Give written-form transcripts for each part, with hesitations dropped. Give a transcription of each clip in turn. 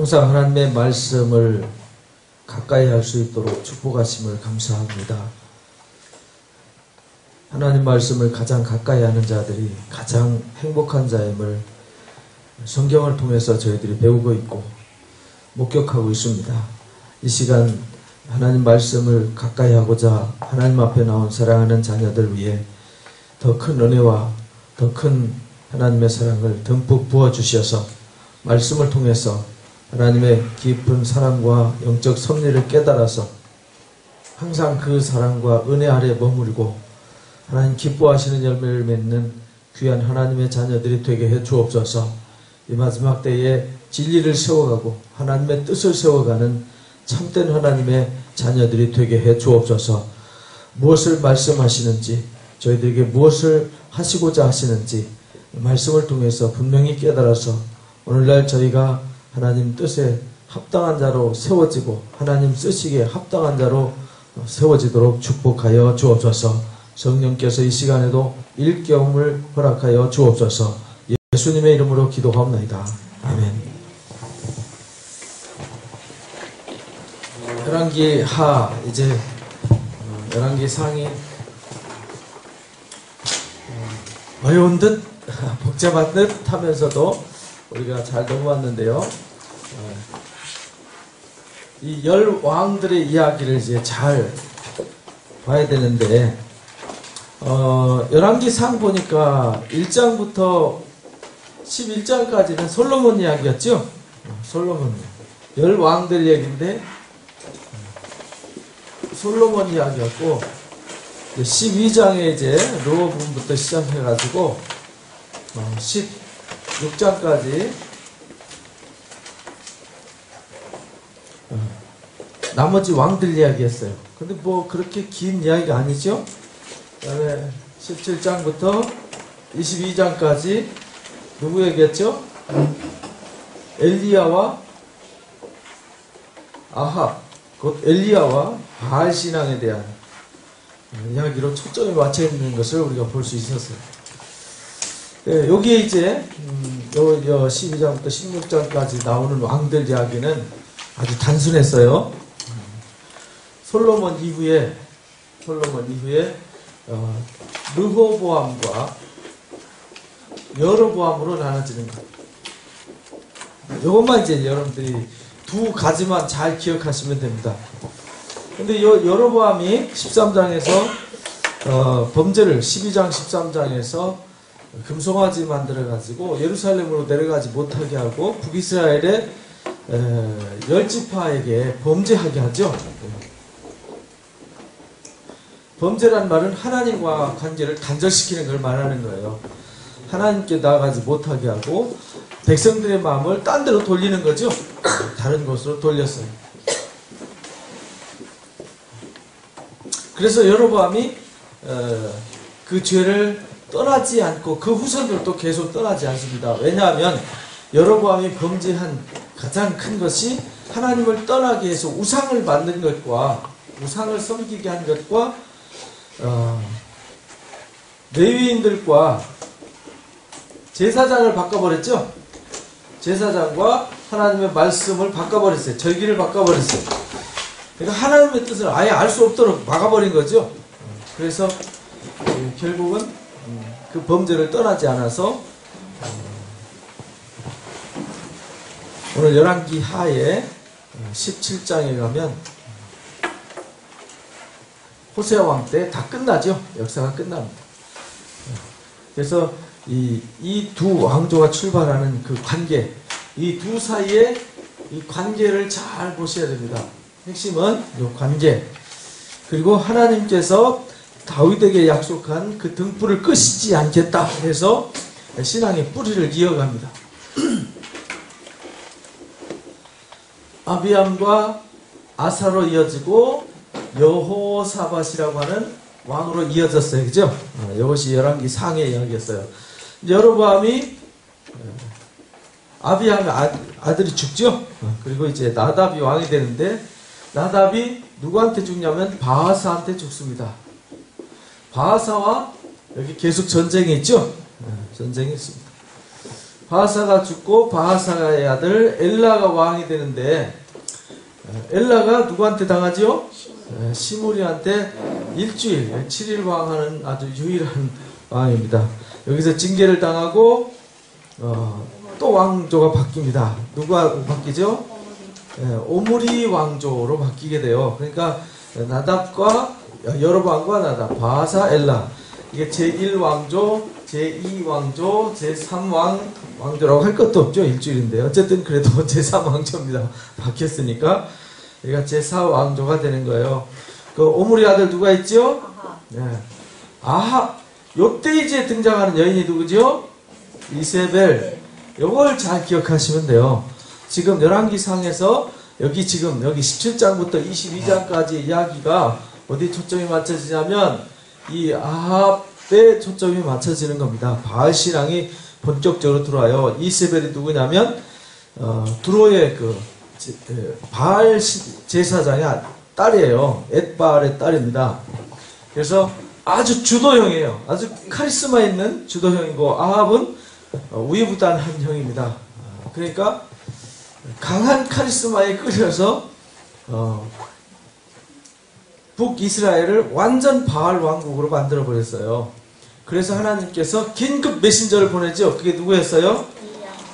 항상 하나님의 말씀을 가까이 할 수 있도록 축복하심을 감사합니다. 하나님 말씀을 가장 가까이 하는 자들이 가장 행복한 자임을 성경을 통해서 저희들이 배우고 있고 목격하고 있습니다. 이 시간 하나님 말씀을 가까이 하고자 하나님 앞에 나온 사랑하는 자녀들 위해 더 큰 은혜와 더 큰 하나님의 사랑을 듬뿍 부어주셔서 말씀을 통해서 하나님의 깊은 사랑과 영적 섭리를 깨달아서 항상 그 사랑과 은혜 아래 머물고 하나님 기뻐하시는 열매를 맺는 귀한 하나님의 자녀들이 되게 해 주옵소서. 이 마지막 때에 진리를 세워가고 하나님의 뜻을 세워가는 참된 하나님의 자녀들이 되게 해 주옵소서. 무엇을 말씀하시는지, 저희들에게 무엇을 하시고자 하시는지 말씀을 통해서 분명히 깨달아서 오늘날 저희가 하나님 뜻에 합당한 자로 세워지고 하나님 쓰시기에 합당한 자로 세워지도록 축복하여 주옵소서. 성령께서 이 시간에도 일경을 허락하여 주옵소서. 예수님의 이름으로 기도하옵나이다. 아멘. 열왕기 하, 이제 열왕기 상이 어려운 듯 복잡한 듯 하면서도 우리가 잘 넘어왔는데요. 이 열 왕들의 이야기를 이제 잘 봐야 되는데 열왕기 상 보니까 1장부터 11장까지는 솔로몬 이야기였죠. 솔로몬 열 왕들 얘기인데 솔로몬 이야기였고 12장에 이제 르호보암부터 시작해가지고 16장까지 나머지 왕들 이야기였어요. 근데 뭐 그렇게 긴 이야기가 아니죠. 그 다음에 17장부터 22장까지 누구 얘기했죠? 엘리야와 아합, 곧 엘리야와 바알 신앙에 대한 이야기로 초점이 맞춰 있는 것을 우리가 볼 수 있었어요. 네, 여기에 이제 12장부터 16장까지 나오는 왕들 이야기는 아주 단순했어요. 솔로몬 이후에 르호보암과 여로보암으로 나눠지는 것. 이것만 이제 여러분들이 두 가지만 잘 기억하시면 됩니다. 근데 여로보암이 13장에서 범죄를 12장 13장에서 금송아지 만들어 가지고 예루살렘으로 내려가지 못하게 하고 북이스라엘의 10지파에게 범죄하게 하죠. 범죄란 말은 하나님과 관계를 단절시키는 걸 말하는 거예요. 하나님께 나아가지 못하게 하고 백성들의 마음을 딴 데로 돌리는 거죠. 다른 곳으로 돌렸어요. 그래서 여로보암이 그 죄를 떠나지 않고 그 후손들도 계속 떠나지 않습니다. 왜냐하면 여로보암이 범죄한 가장 큰 것이 하나님을 떠나게 해서 우상을 만든 것과 우상을 섬기게 한 것과 레위인들과 제사장을 바꿔버렸죠. 제사장과 하나님의 말씀을 바꿔버렸어요. 절기를 바꿔버렸어요. 그러니까 하나님의 뜻을 아예 알 수 없도록 막아버린 거죠. 그래서 결국은 그 범죄를 떠나지 않아서 오늘 열왕기 하에 17장에 가면 호세아 왕 때 다 끝나죠. 역사가 끝납니다. 그래서 이 두 왕조가 출발하는 그 관계, 이 두 사이의 이 관계를 잘 보셔야 됩니다. 핵심은 이 관계. 그리고 하나님께서 다윗에게 약속한 그 등불을 끄시지 않겠다 해서 신앙의 뿌리를 이어갑니다. 아비암과 아사로 이어지고 여호사밧이라고 하는 왕으로 이어졌어요. 그죠? 이것이 열왕기 상의 이야기였어요. 여로보암이 아비암의 아들이 죽죠? 그리고 이제 나답이 왕이 되는데 나답이 누구한테 죽냐면 바하사한테 죽습니다. 바하사와 여기 계속 전쟁이 있죠? 전쟁이 있습니다. 바하사가 죽고 바하사의 아들 엘라가 왕이 되는데, 엘라가 누구한테 당하죠? 시므리한테 일주일, 7일 왕하는 아주 유일한 왕입니다. 여기서 징계를 당하고 또 왕조가 바뀝니다. 누가 바뀌죠? 오므리 왕조로 바뀌게 돼요. 그러니까 나답과 여로보암과 나답, 바하사, 엘라, 이게 제1왕조, 제2왕조, 제3왕조라고 할 것도 없죠. 일주일인데 어쨌든 그래도 제3왕조입니다. 바뀌었으니까. 그러니까 제4왕조가 되는 거예요. 그 오므리 아들 누가 있죠? 아하. 요때 이제 등장하는 여인이 누구죠? 이세벨. 요걸 잘 기억하시면 돼요. 지금 열왕기상에서 여기 17장부터 22장까지 이야기가 어디 초점이 맞춰지냐면 이 아합에 초점이 맞춰지는 겁니다. 바알신앙이 본격적으로 들어와요. 이세벨이 누구냐면 두로의 바알 제사장의 딸이에요. 엣바알의 딸입니다. 그래서 아주 주도형이에요. 아주 카리스마 있는 주도형이고, 아합은 우유부단한 형입니다. 그러니까 강한 카리스마에 끌려서 북이스라엘을 완전 바알 왕국으로 만들어 버렸어요. 그래서 하나님께서 긴급 메신저를 보내죠. 그게 누구였어요?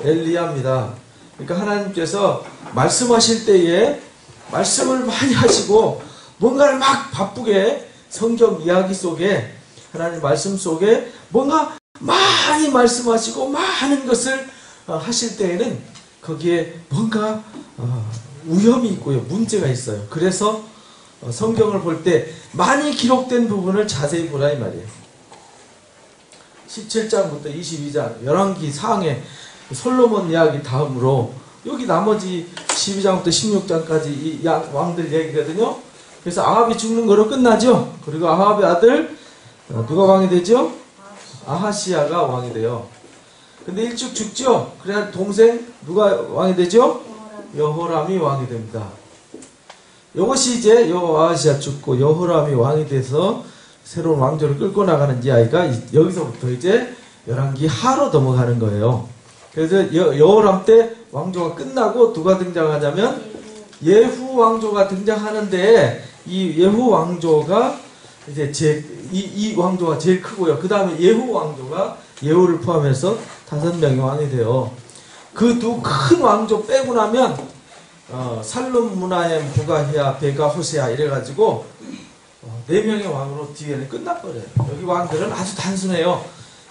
엘리야입니다. 그러니까 하나님께서 말씀하실 때에 말씀을 많이 하시고 뭔가를 막 바쁘게 성경 이야기 속에, 하나님 말씀 속에 뭔가 많이 말씀하시고 많은 것을 하실 때에는 거기에 뭔가 위험이 있고요, 문제가 있어요. 그래서 성경을 볼 때 많이 기록된 부분을 자세히 보라 이 말이에요. 17장부터 22장 열왕기 상의 솔로몬 이야기 다음으로 여기 나머지 12장부터 16장까지 이 왕들 얘기거든요. 그래서 아합이 죽는 거로 끝나죠. 그리고 아합의 아들 누가 왕이 되죠? 아하시야가 왕이 돼요. 근데 일찍 죽죠. 그래야 동생 누가 왕이 되죠? 여호람이 왕이 됩니다. 이것이 이제 아하시야 죽고 여호람이 왕이 돼서 새로운 왕조를 끌고 나가는 이야기가 여기서부터 이제 열왕기 하로 넘어가는 거예요. 그래서 여호람 때 왕조가 끝나고 누가 등장하냐면 예후 왕조가 등장하는데, 이 예후 왕조가 이제 이 왕조가 제일 크고요. 그 다음에 예후 왕조가 예후를 포함해서 5명이 왕이 돼요. 그 두 큰 왕조 빼고 나면 살룸, 무나엠, 부가히야, 베가, 호세아 이래가지고 4명의 왕으로 뒤에는 끝나버려요. 여기 왕들은 아주 단순해요.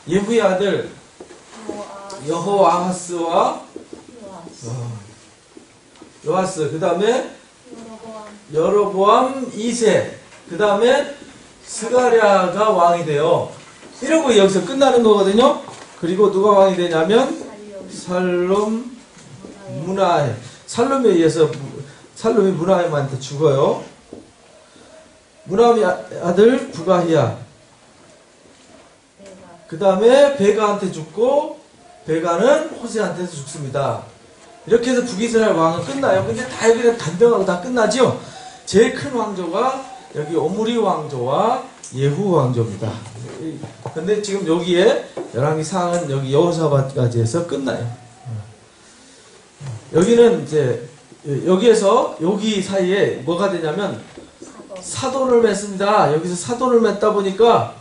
예후의 아들 여호아하스와 요아스, 그 다음에 여로보암 2세, 그 다음에 스가랴가 왕이 돼요. 이러고 여기서 끝나는 거거든요. 그리고 누가 왕이 되냐면 살룸, 무나엠. 살룸에 의해서 살룸이 무나엠한테 죽어요. 무나엠의 아들 부가히야. 그 다음에 베가한테 죽고, 베가는 호세한테서 죽습니다. 이렇게 해서 북이스라엘 왕은 끝나요. 근데 다 여기는 단정하고 다 끝나죠. 제일 큰 왕조가 여기 오므리 왕조와 예후 왕조입니다. 근데 지금 여기에 열왕기 상은 여기 여호사밧까지 해서 끝나요. 여기는 이제 여기에서 여기 사이에 뭐가 되냐면 사돈을 맺습니다. 여기서 사돈을 맺다 보니까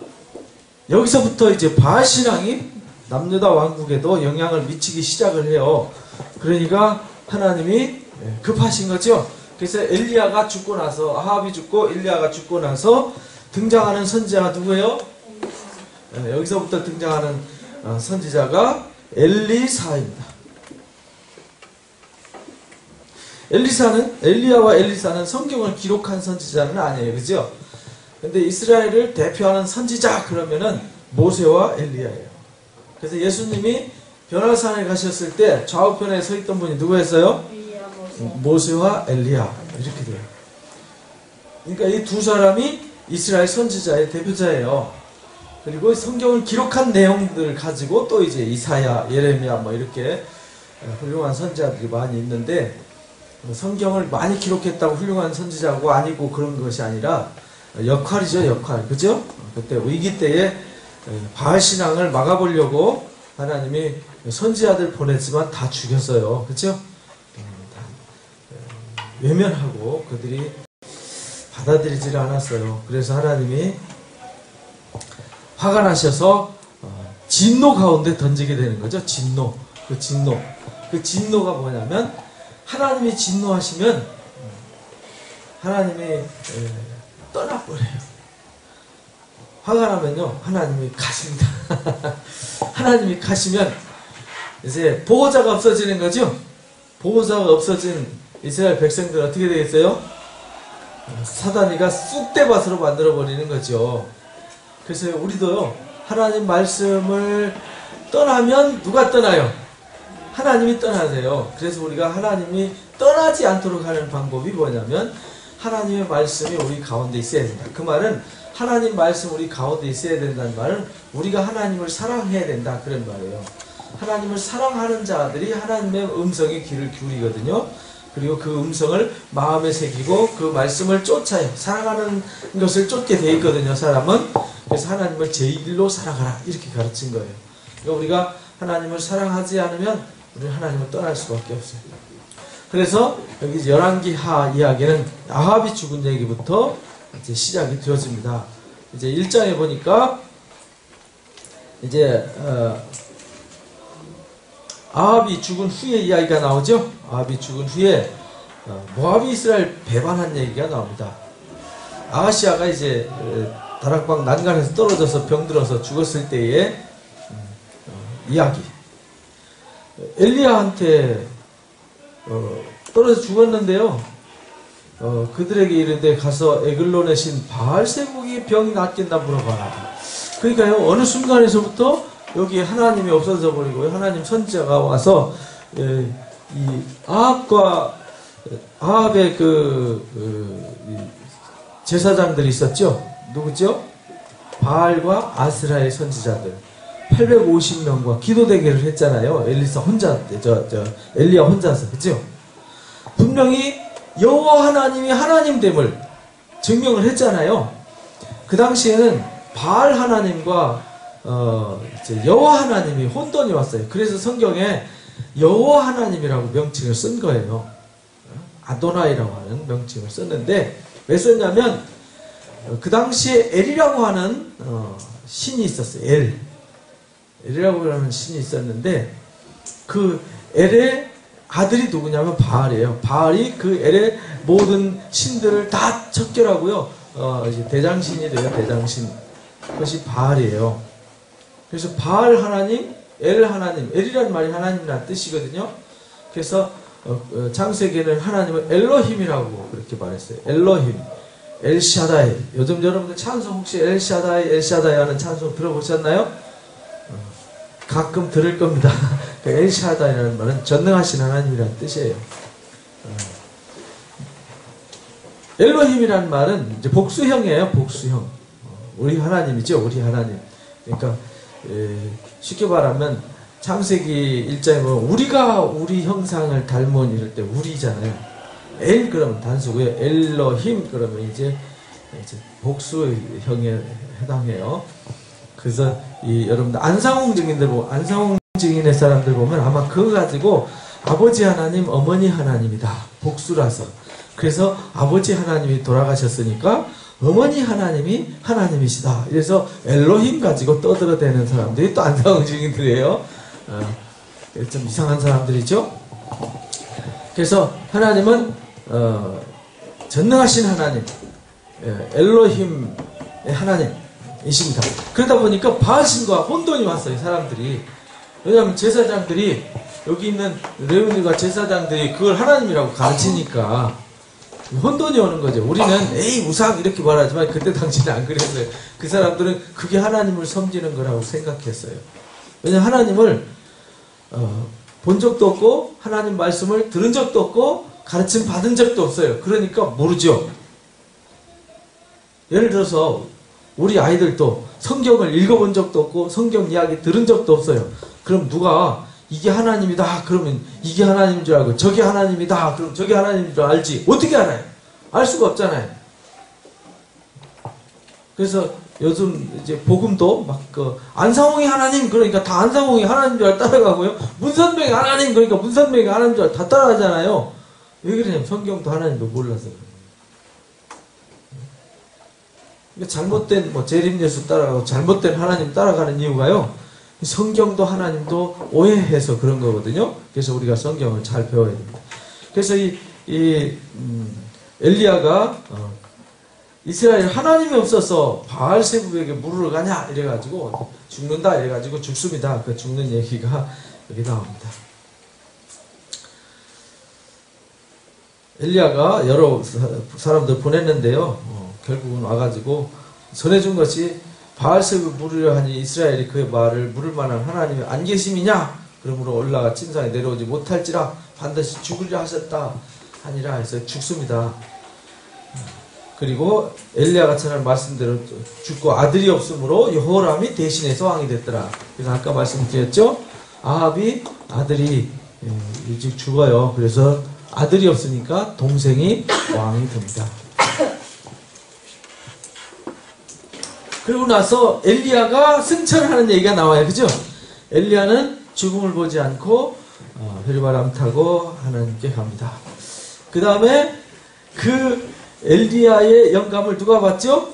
여기서부터 이제 바알 신앙이 남유다 왕국에도 영향을 미치기 시작을 해요. 그러니까 하나님이 급하신 거죠. 그래서 엘리야가 죽고 나서, 아합이 죽고 엘리야가 죽고 나서 등장하는 선지자가 누구예요? 여기서부터 등장하는 선지자가 엘리사입니다. 엘리야와 엘리사는 성경을 기록한 선지자는 아니에요. 그죠? 근데 이스라엘을 대표하는 선지자 그러면은 모세와 엘리야예요. 그래서 예수님이 변화산에 가셨을 때 좌우편에 서 있던 분이 누구였어요? 모세와 엘리야. 이렇게 돼요. 그러니까 이 두 사람이 이스라엘 선지자의 대표자예요. 그리고 성경을 기록한 내용들을 가지고 또 이제 이사야, 예레미야 뭐 이렇게 훌륭한 선지자들이 많이 있는데, 성경을 많이 기록했다고 훌륭한 선지자고 아니고 그런 것이 아니라 역할이죠, 역할. 그죠? 그때 위기 때에 바알 신앙을 막아보려고 하나님이 선지자들 보냈지만 다 죽였어요. 그렇죠? 외면하고 그들이 받아들이질 않았어요. 그래서 하나님이 화가 나셔서 진노 가운데 던지게 되는 거죠. 진노. 그 진노가 뭐냐면 하나님이 진노하시면 하나님이 떠나버려요. 화가 나면요 하나님이 가십니다. 하나님이 가시면 이제 보호자가 없어지는 거죠. 보호자가 없어진 이스라엘 백성들 어떻게 되겠어요? 사단이가 쑥대밭으로 만들어버리는 거죠. 그래서 우리도요 하나님 말씀을 떠나면 누가 떠나요? 하나님이 떠나세요. 그래서 우리가 하나님이 떠나지 않도록 하는 방법이 뭐냐면 하나님의 말씀이 우리 가운데 있어야 된다. 그 말은 하나님 말씀 우리 가운데 있어야 된다는 말은 우리가 하나님을 사랑해야 된다 그런 말이에요. 하나님을 사랑하는 자들이 하나님의 음성에 귀를 기울이거든요. 그리고 그 음성을 마음에 새기고 그 말씀을 쫓아요. 사랑하는 것을 쫓게 돼 있거든요. 사람은. 그래서 하나님을 제1로 사랑하라 이렇게 가르친 거예요. 그러니까 우리가 하나님을 사랑하지 않으면 우리는 하나님을 떠날 수밖에 없어요. 그래서 여기 열왕기하 이야기는 아합이 죽은 얘기부터 이제 시작이 되어집니다. 이제 1장에 보니까 이제 아합이 죽은 후에 이야기가 나오죠. 아합이 죽은 후에 모압이 이스라엘 배반한 얘기가 나옵니다. 아하시아가 이제 다락방 난간에서 떨어져서 병들어서 죽었을 때의 이야기. 엘리야한테 떨어져 죽었는데요. 그들에게 이르되 가서 에글론의 신 바알세복이 병이 낫겠나 물어봐라. 그러니까요 어느 순간에서부터 여기 하나님이 없어져 버리고 하나님 선지자가 와서 이 아합의 제사장들이 있었죠. 누구죠? 바알과 아스라의 선지자들 850명과 기도 대결을 했잖아요. 엘리야 혼자서 그죠? 분명히 여호와 하나님이 하나님됨을 증명을 했잖아요. 그 당시에는 바알 하나님과 이제 여호와 하나님이 혼돈이 왔어요. 그래서 성경에 여호와 하나님이라고 명칭을 쓴 거예요. 아도나이라고 하는 명칭을 썼는데 왜 썼냐면 그 당시에 엘이라고 하는 신이 있었어요. 엘이라고 하는 신이 있었는데 그 엘의 아들이 누구냐면 바알이에요. 바알이 그 엘의 모든 신들을 다 척결하고요. 이제 대장신이 돼요. 대장신. 그것이 바알이에요. 그래서 바알 하나님, 엘 하나님, 엘이라는 말이 하나님이라는 뜻이거든요. 그래서 창세기에는 하나님을 엘로힘이라고 그렇게 말했어요. 엘로힘, 엘샤다이. 요즘 여러분들 찬송 혹시 엘샤다이 하는 찬송 들어보셨나요? 가끔 들을 겁니다. 엘샤다이라는 말은 전능하신 하나님이라는 뜻이에요. 엘로힘이라는 말은 이제 복수형이에요. 복수형. 우리 하나님이죠. 우리 하나님. 그러니까 쉽게 말하면 창세기 1장에 보면 우리가 우리 형상을 닮은 이럴 때 우리잖아요. 엘 그러면 단수고요. 엘로힘 그러면 이제 복수형에 해당해요. 그래서 여러분들 안상홍 증인의 사람들 보면 아마 그거 가지고 아버지 하나님, 어머니 하나님이다. 복수라서. 그래서 아버지 하나님이 돌아가셨으니까 어머니 하나님이 하나님이시다. 그래서 엘로힘 가지고 떠들어대는 사람들이 또 안상홍 증인들이에요. 좀 이상한 사람들이죠. 그래서 하나님은 전능하신 하나님, 엘로힘의 하나님이십니다. 그러다 보니까 바알신과 혼돈이 왔어요. 사람들이. 왜냐하면 제사장들이 여기 있는 레위인과 제사장들이 그걸 하나님이라고 가르치니까 혼돈이 오는 거죠. 우리는 에이 우상 이렇게 말하지만 그때 당시는 안 그랬어요. 그 사람들은 그게 하나님을 섬기는 거라고 생각했어요. 왜냐하면 하나님을 본 적도 없고 하나님 말씀을 들은 적도 없고 가르침 받은 적도 없어요. 그러니까 모르죠. 예를 들어서 우리 아이들도 성경을 읽어본 적도 없고 성경 이야기 들은 적도 없어요. 그럼 누가 이게 하나님이다 그러면 이게 하나님인 줄 알고 저게 하나님이다 그럼 저게 하나님인 줄 알지 어떻게 알아요? 알 수가 없잖아요. 그래서 요즘 이제 복음도 막 안상홍이 하나님 그러니까 다 안상홍이 하나님인 줄 따라가고요. 문선명이 하나님 그러니까 문선명이 하나님인 줄 다 따라가잖아요. 왜 그러냐면 성경도 하나님도 몰라서 그래요. 그러니까 잘못된 재림 예수 따라가고 잘못된 하나님 따라가는 이유가요. 성경도 하나님도 오해해서 그런 거거든요. 그래서 우리가 성경을 잘 배워야 됩니다. 그래서 엘리야가 이스라엘 하나님이 없어서 바알세불에게 물으러 가냐 이래가지고 죽는다 이래가지고 죽습니다. 그 죽는 얘기가 여기 나옵니다. 엘리야가 여러 사람들 보냈는데요. 결국은 와가지고 전해준 것이 바알세불 물으려 하니 이스라엘이 그의 말을 물을 만한 하나님이 안 계심이냐? 그러므로 올라가 침상에 내려오지 못할지라 반드시 죽으려 하셨다 하니라 해서 죽습니다. 그리고 엘리야가 전한 말씀대로 죽고 아들이 없으므로 여호람이 대신해서 왕이 됐더라. 그래서 아까 말씀드렸죠? 아합이 아들이 일찍 죽어요. 그래서 아들이 없으니까 동생이 왕이 됩니다. 그리고 나서 엘리야가 승천하는 얘기가 나와요. 그죠? 엘리야는 죽음을 보지 않고 회리바람 타고 하나님께 갑니다. 그 다음에 그 엘리야의 영감을 누가 받죠?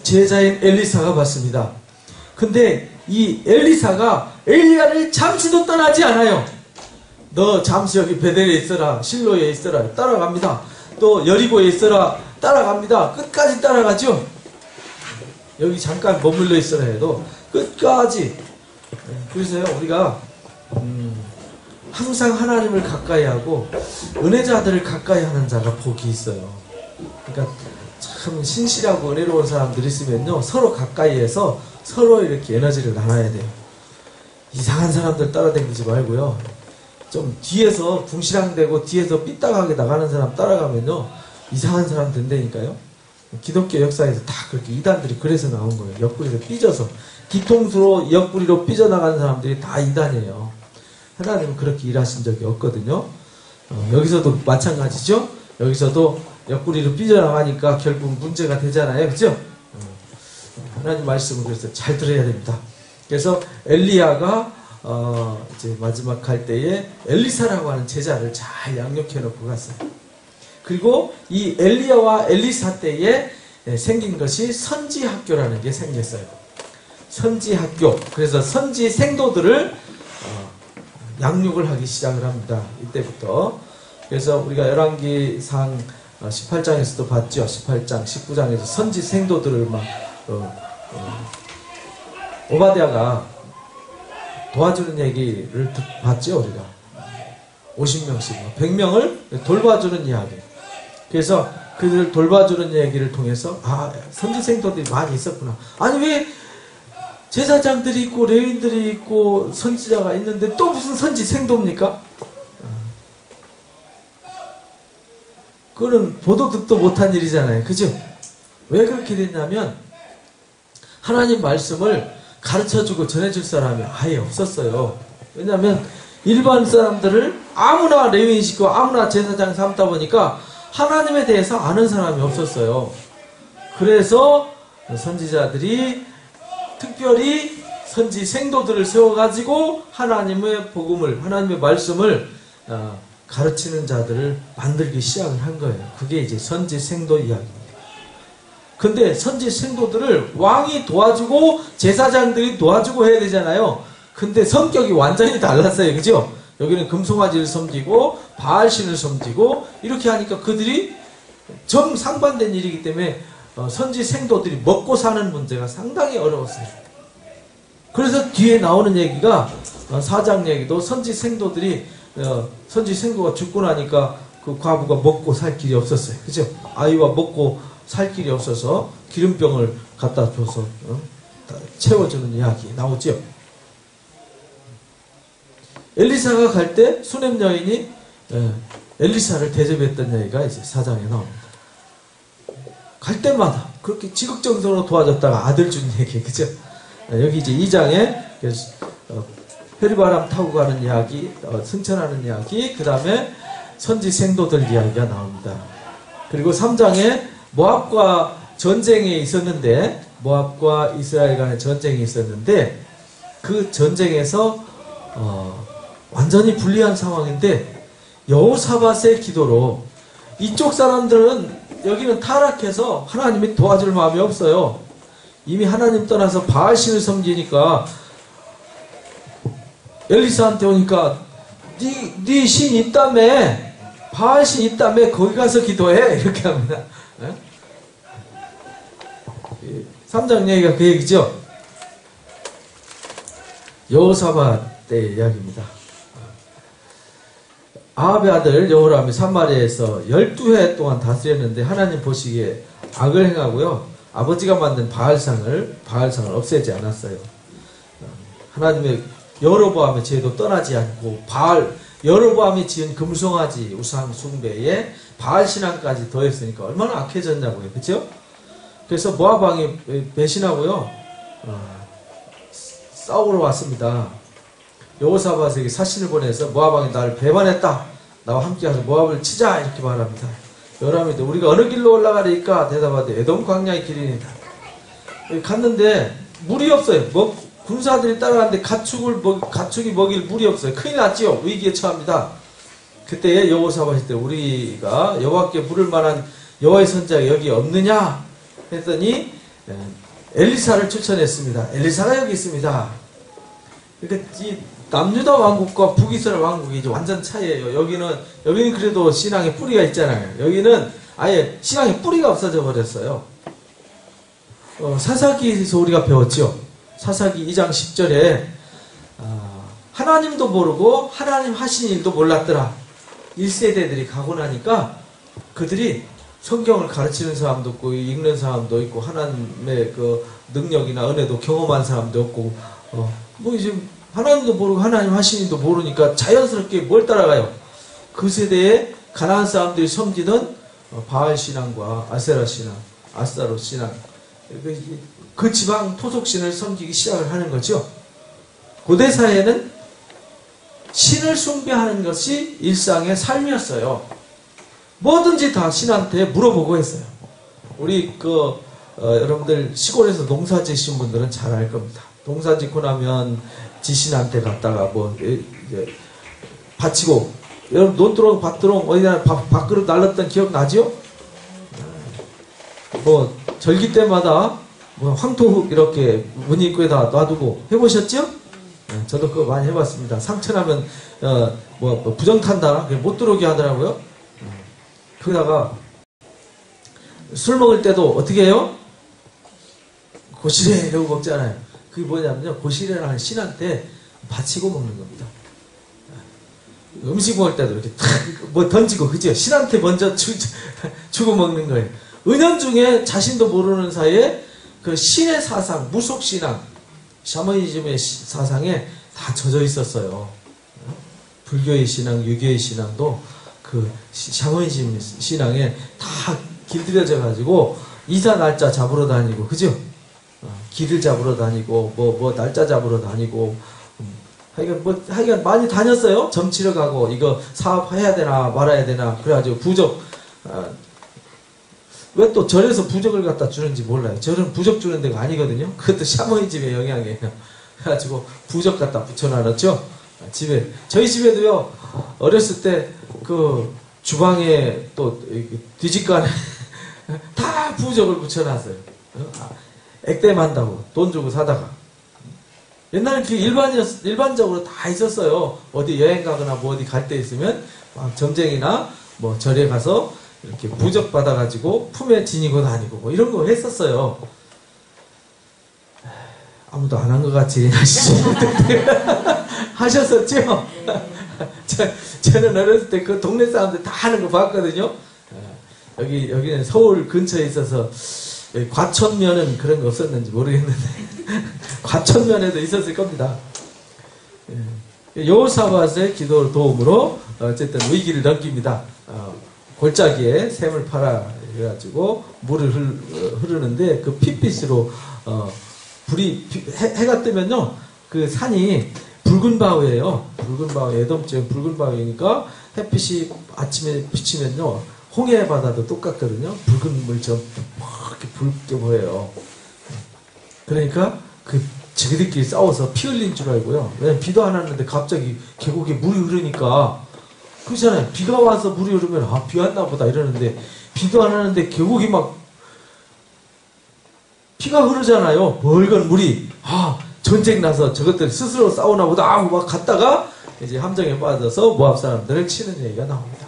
제자인 엘리사가 받습니다. 근데 이 엘리사가 엘리야를 잠시도 떠나지 않아요. 너 잠시 여기 베델에 있어라, 실로에 있어라, 따라갑니다. 또 여리고에 있어라, 따라갑니다. 끝까지 따라가죠. 여기 잠깐 머물러 있어라 해도 끝까지. 그래서요 우리가 항상 하나님을 가까이 하고 은혜자들을 가까이 하는 자가 복이 있어요. 그러니까 참 신실하고 은혜로운 사람들이 있으면요 서로 가까이해서 서로 이렇게 에너지를 나눠야 돼요. 이상한 사람들 따라다니지 말고요. 좀 뒤에서 붕시랑대고 뒤에서 삐딱하게 나가는 사람 따라가면요 이상한 사람 된다니까요. 기독교 역사에서 다 그렇게 이단들이 그래서 나온 거예요. 옆구리로 삐져서 뒤통수로 옆구리로 삐져나가는 사람들이 다 이단이에요. 하나님은 그렇게 일하신 적이 없거든요. 여기서도 마찬가지죠. 여기서도 옆구리로 삐져나가니까 결국 문제가 되잖아요. 그죠? 하나님 말씀을 그래서 잘 들어야 됩니다. 그래서 엘리야가 이제 마지막 갈 때에 엘리사라고 하는 제자를 잘 양육해 놓고 갔어요. 그리고 이 엘리야와 엘리사 때에 생긴 것이 선지학교라는 게 생겼어요. 선지학교. 그래서 선지 생도들을 양육을 하기 시작을 합니다. 이때부터. 그래서 우리가 열왕기상 18장에서도 봤죠. 18장, 19장에서 선지 생도들을 막 오바댜가 도와주는 얘기를 봤죠. 우리가 50명씩 100명을 돌봐주는 이야기. 그래서 그들 돌봐주는 얘기를 통해서 선지 생도들이 많이 있었구나. 아니 왜 제사장들이 있고 레위인들이 있고 선지자가 있는데 또 무슨 선지 생도입니까? 그거는 보도 듣도 못한 일이잖아요. 그죠? 왜 그렇게 됐냐면 하나님 말씀을 가르쳐주고 전해줄 사람이 아예 없었어요. 왜냐하면 일반 사람들을 아무나 레위인 시키고 아무나 제사장 삼다 보니까 하나님에 대해서 아는 사람이 없었어요. 그래서 선지자들이 특별히 선지 생도들을 세워가지고 하나님의 복음을, 하나님의 말씀을 가르치는 자들을 만들기 시작을 한 거예요. 그게 이제 선지 생도 이야기입니다. 근데 선지 생도들을 왕이 도와주고 제사장들이 도와주고 해야 되잖아요. 근데 성격이 완전히 달랐어요. 그죠? 여기는 금송아지를 섬기고 바알신을 섬기고 이렇게 하니까 그들이 정상반된 일이기 때문에 선지 생도들이 먹고 사는 문제가 상당히 어려웠어요. 그래서 뒤에 나오는 얘기가 사장 얘기도 선지 생도들이 선지 생도가 죽고 나니까 그 과부가 먹고 살 길이 없었어요. 그죠? 아이와 먹고 살 길이 없어서 기름병을 갖다 줘서 채워주는 이야기 나오죠. 엘리사가 갈 때 수넴 여인이 엘리사를 대접했던 얘기가 이제 4장에 나옵니다. 갈 때마다 그렇게 지극정성으로 도와줬다가 아들 준 얘기, 그죠? 여기 이제 2장에 회리바람 타고 가는 이야기, 승천하는 이야기, 그 다음에 선지 생도들 이야기가 나옵니다. 그리고 3장에 모압과 전쟁이 있었는데, 모압과 이스라엘 간의 전쟁이 있었는데, 그 전쟁에서 완전히 불리한 상황인데 여호사밧의 기도로, 이쪽 사람들은 여기는 타락해서 하나님이 도와줄 마음이 없어요. 이미 하나님 떠나서 바알신을 섬기니까 엘리사한테 오니까 네 신 있다며, 바알신 있다며 거기 가서 기도해, 이렇게 합니다. 3장 얘기가 그 얘기죠. 여호사밧 때의 이야기입니다. 아합의 아들 여호람이 사마리아에서 12해 동안 다스렸는데 하나님 보시기에 악을 행하고요, 아버지가 만든 바알상을 없애지 않았어요. 하나님의 여로보암의 죄도 떠나지 않고 여로보암이 지은 금송아지 우상 숭배에 바알 신앙까지 더했으니까 얼마나 악해졌냐고요. 그렇죠? 그래서 모압 왕이 배신하고요, 싸우러 왔습니다. 여호사밧에게 사신을 보내서 모압 왕이 나를 배반했다, 나와 함께 가서 모압을 치자, 이렇게 말합니다. 여호람이 우리가 어느 길로 올라가리까 대답하되 에돔 광야의 길이니라. 갔는데 물이 없어요. 군사들이 따라가는데 가축이 먹일 물이 없어요. 큰일 났지요. 위기에 처합니다. 그때 여호사밧이 때 우리가 여호와께 부를 만한 여호와의 선지자가 여기 없느냐 했더니 엘리사를 추천했습니다. 엘리사가 여기 있습니다. 그러니까 이 남유다 왕국과 북이스라엘 왕국이 이제 완전 차이예요. 여기는 그래도 신앙의 뿌리가 있잖아요. 여기는 아예 신앙의 뿌리가 없어져 버렸어요. 사사기에서 우리가 배웠죠. 사사기 2장 10절에 하나님도 모르고 하나님 하신 일도 몰랐더라. 1세대들이 가고 나니까 그들이 성경을 가르치는 사람도 없고 읽는 사람도 있고 하나님의 그 능력이나 은혜도 경험한 사람도 없고 이제 하나님도 모르고 하나님 하신 일도 모르니까 자연스럽게 뭘 따라가요? 그 세대에 가나안 사람들이 섬기던 바알 신앙과 아세라 신앙, 아스타롯 신앙, 그 지방 토속신을 섬기기 시작을 하는 거죠. 고대 사회는 신을 숭배하는 것이 일상의 삶이었어요. 뭐든지 다 신한테 물어보고 했어요. 우리 여러분들 시골에서 농사 지으신 분들은 잘 알 겁니다. 농사 짓고 나면 지신한테 갔다가 바치고, 여러분 논두렁 밭두렁 어디나 밥그릇 날렸던 기억 나죠? 절기 때마다 황토흙 이렇게 문 입구에다 놔두고 해보셨죠? 저도 그거 많이 해봤습니다. 상처나면 부정 탄다, 못 들어오게 하더라고요. 거기다가 술 먹을 때도 어떻게 해요? 고시래 이러고 먹잖아요. 그게 뭐냐면요, 고시래라는 신한테 바치고 먹는 겁니다. 음식 먹을 때도 이렇게 탁 던지고, 그죠? 신한테 먼저 주고 먹는 거예요. 은연중에 자신도 모르는 사이에 그 신의 사상, 무속신앙, 샤머니즘의 사상에 다 젖어 있었어요. 불교의 신앙, 유교의 신앙도 그 샤머니즘 신앙에 다 길들여져 가지고 이사 날짜 잡으러 다니고, 그죠? 길을 잡으러 다니고 날짜 잡으러 다니고, 하여간 많이 다녔어요. 점치러 가고, 이거 사업해야 되나 말아야 되나 그래가지고 부적, 왜 또 절에서 부적을 갖다 주는지 몰라요. 절은 부적 주는 데가 아니거든요. 그것도 샤머니즘의 영향이에요. 그래가지고 부적 갖다 붙여놔놨죠. 집에, 저희 집에도요, 어렸을 때 그 주방에 또 뒤집간에 다 부적을 붙여놨어요. 액땜한다고 돈 주고 사다가. 옛날에 그 일반적으로 다 있었어요. 어디 여행 가거나 어디 갈 때 있으면 막 점쟁이나 절에 가서 이렇게 부적 받아가지고 품에 지니고 다니고 이런 거 했었어요. 아무도 안 한 것 같이 하시죠. 하셨었죠? 저는 어렸을 때 그 동네 사람들 다 하는 거 봤거든요. 여기는 서울 근처에 있어서, 과천면은 그런 거 없었는지 모르겠는데 과천면에도 있었을 겁니다. 여호사밧의 기도 도움으로 어쨌든 위기를 넘깁니다. 골짜기에 샘을 팔아 해가지고 물을 흐르는데 그 핏빛으로 해가 뜨면요, 그 산이 붉은 바위예요. 붉은 바위, 에돔 지역 붉은 바위니까 햇빛이 아침에 비치면요 홍해 바다도 똑같거든요. 붉은 물처럼 막 이렇게 붉게 보여요. 그러니까 자기들끼리 싸워서 피 흘린 줄 알고요. 왜냐면 비도 안 왔는데 갑자기 계곡에 물이 흐르니까 그렇잖아요. 비가 와서 물이 흐르면 비 왔나 보다 이러는데 비도 안 왔는데 계곡이 막 피가 흐르잖아요. 멀건 물이 전쟁 나서 저것들 스스로 싸우나 보다 하고 막 갔다가 이제 함정에 빠져서 모압 사람들을 치는 얘기가 나옵니다.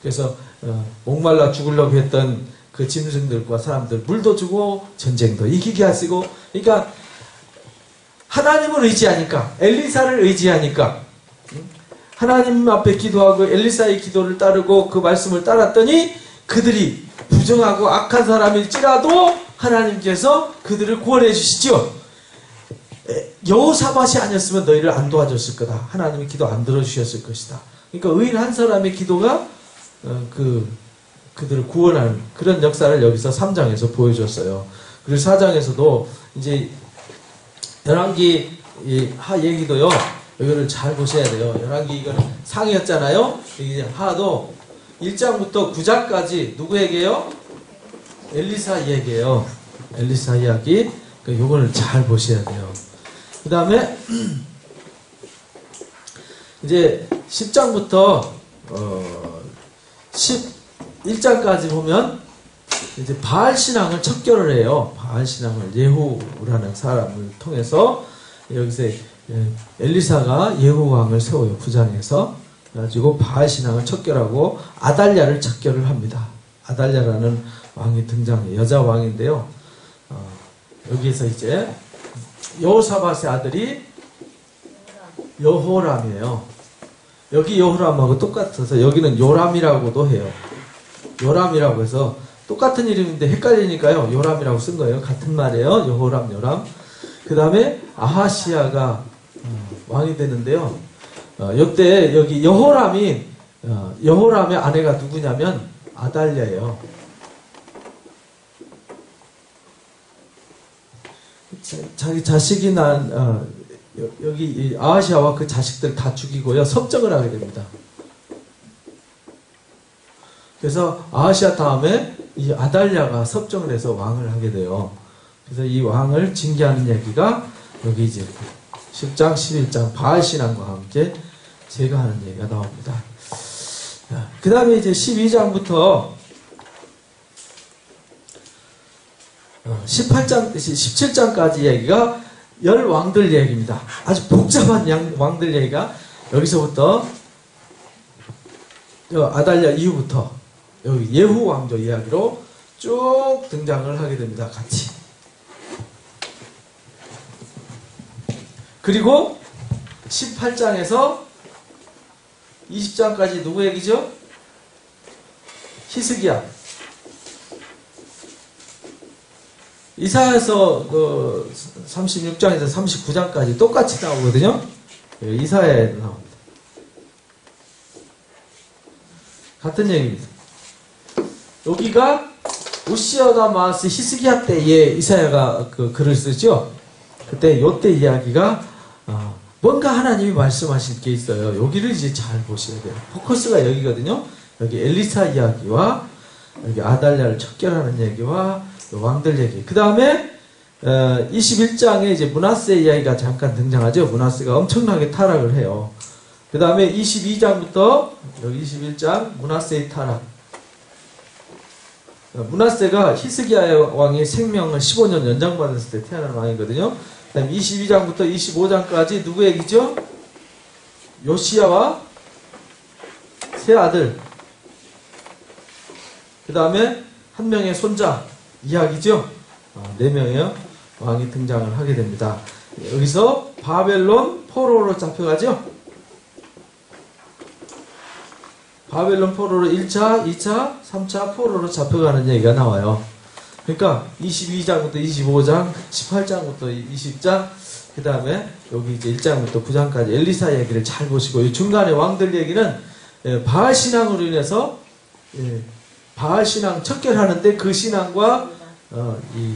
그래서 목말라 죽으려고 했던 그 짐승들과 사람들 물도 주고 전쟁도 이기게 하시고, 그러니까 하나님을 의지하니까, 엘리사를 의지하니까, 하나님 앞에 기도하고 엘리사의 기도를 따르고 그 말씀을 따랐더니 그들이 부정하고 악한 사람일지라도 하나님께서 그들을 구원해 주시죠. 여호사밧이 아니었으면 너희를 안 도와줬을 거다. 하나님의 기도 안 들어주셨을 것이다. 그러니까 의인 한 사람의 기도가 그들을 구원하는 그런 역사를 여기서 3장에서 보여줬어요. 그리고 4장에서도 이제 열왕기 하 얘기도요. 이거를 잘 보셔야 돼요. 열왕기 이거는 상이었잖아요. 이제 하도 1장부터 9장까지 누구에게요? 엘리사에게요. 엘리사 이야기. 요거를 잘 보셔야 돼요. 그 다음에 이제 10장부터 11장까지 보면 이제 바알 신앙을 척결을 해요. 바알 신앙을 예후라는 사람을 통해서 여기서 엘리사가 예후 왕을 세워요. 9장에서. 그래가지고 바알 신앙을 척결하고 아달랴를 척결을 합니다. 아달랴라는 왕이 등장해요. 여자 왕인데요. 여기에서 이제 여호사밧의 아들이 여호람이에요. 여기 여호람하고 똑같아서 여기는 요람이라고도 해요. 요람이라고 해서 똑같은 이름인데 헷갈리니까요. 요람이라고 쓴 거예요. 같은 말이에요. 여호람, 요람. 그 다음에 아하시아가 왕이 되는데요. 이때 여기 여호람의 아내가 누구냐면 아달랴예요. 자기 자식이 여기 아하시아와 그 자식들 다 죽이고요. 섭정을 하게 됩니다. 그래서 아하시아 다음에 이 아달랴가 섭정을 해서 왕을 하게 돼요. 그래서 이 왕을 징계하는 얘기가 여기 이제 10장, 11장 바알 신앙과 함께 제거하는 얘기가 나옵니다. 그 다음에 이제 12장부터 17장까지 얘기가 열 왕들 얘기입니다. 아주 복잡한 왕들 얘기가 여기서부터 아달랴 이후부터 여기 예후 왕조 이야기로 쭉 등장을 하게 됩니다. 같이. 그리고 18장에서 20장까지 누구 얘기죠? 히스기야. 이사야서 36장에서 39장까지 똑같이 나오거든요. 이사야에 나옵니다. 같은 얘기입니다. 여기가 우시아가 마스 히스기야 때에 이사야가 글을 쓰죠. 그때 요때 이야기가 뭔가 하나님이 말씀하실 게 있어요. 여기를 이제 잘 보셔야 돼요. 포커스가 여기거든요. 여기 엘리사 이야기와 여기 아달랴를 척결하는 얘기와 왕들 얘기. 그 다음에 21장에 이제 므낫세 이야기가 잠깐 등장하죠. 므낫세가 엄청나게 타락을 해요. 그 다음에 22장부터 여기 21장 므낫세의 타락. 므낫세가 히스기야 왕의 생명을 15년 연장받았을 때 태어난 왕이거든요. 그 다음에 22장부터 25장까지 누구 얘기죠? 요시야와 세 아들. 그 다음에 한 명의 손자 이야기죠. 4명의 왕이 등장을 하게 됩니다. 여기서 바벨론 포로로 잡혀가죠. 바벨론 포로로 1차, 2차, 3차 포로로 잡혀가는 얘기가 나와요. 그러니까 22장부터 25장, 18장부터 20장, 그 다음에 여기 이제 1장부터 9장까지 엘리사 얘기를 잘 보시고, 이 중간에 왕들 얘기는 바알 신앙으로 인해서 바알 신앙 척결하는데 그 신앙과 이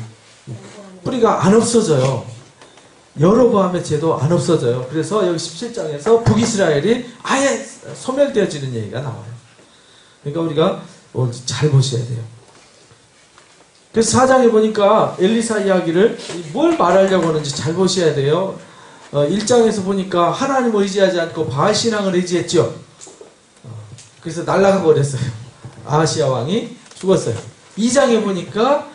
뿌리가 안 없어져요. 여로보암의 제도 안 없어져요. 그래서 여기 17장에서 북이스라엘이 아예 소멸되어지는 얘기가 나와요. 그러니까 우리가 잘 보셔야 돼요. 그래서 4장에 보니까 엘리사 이야기를 뭘 말하려고 하는지 잘 보셔야 돼요. 1장에서 보니까 하나님을 의지하지 않고 바알 신앙을 의지했죠. 그래서 날아가 버렸어요. 아하시야 왕이 죽었어요. 2장에 보니까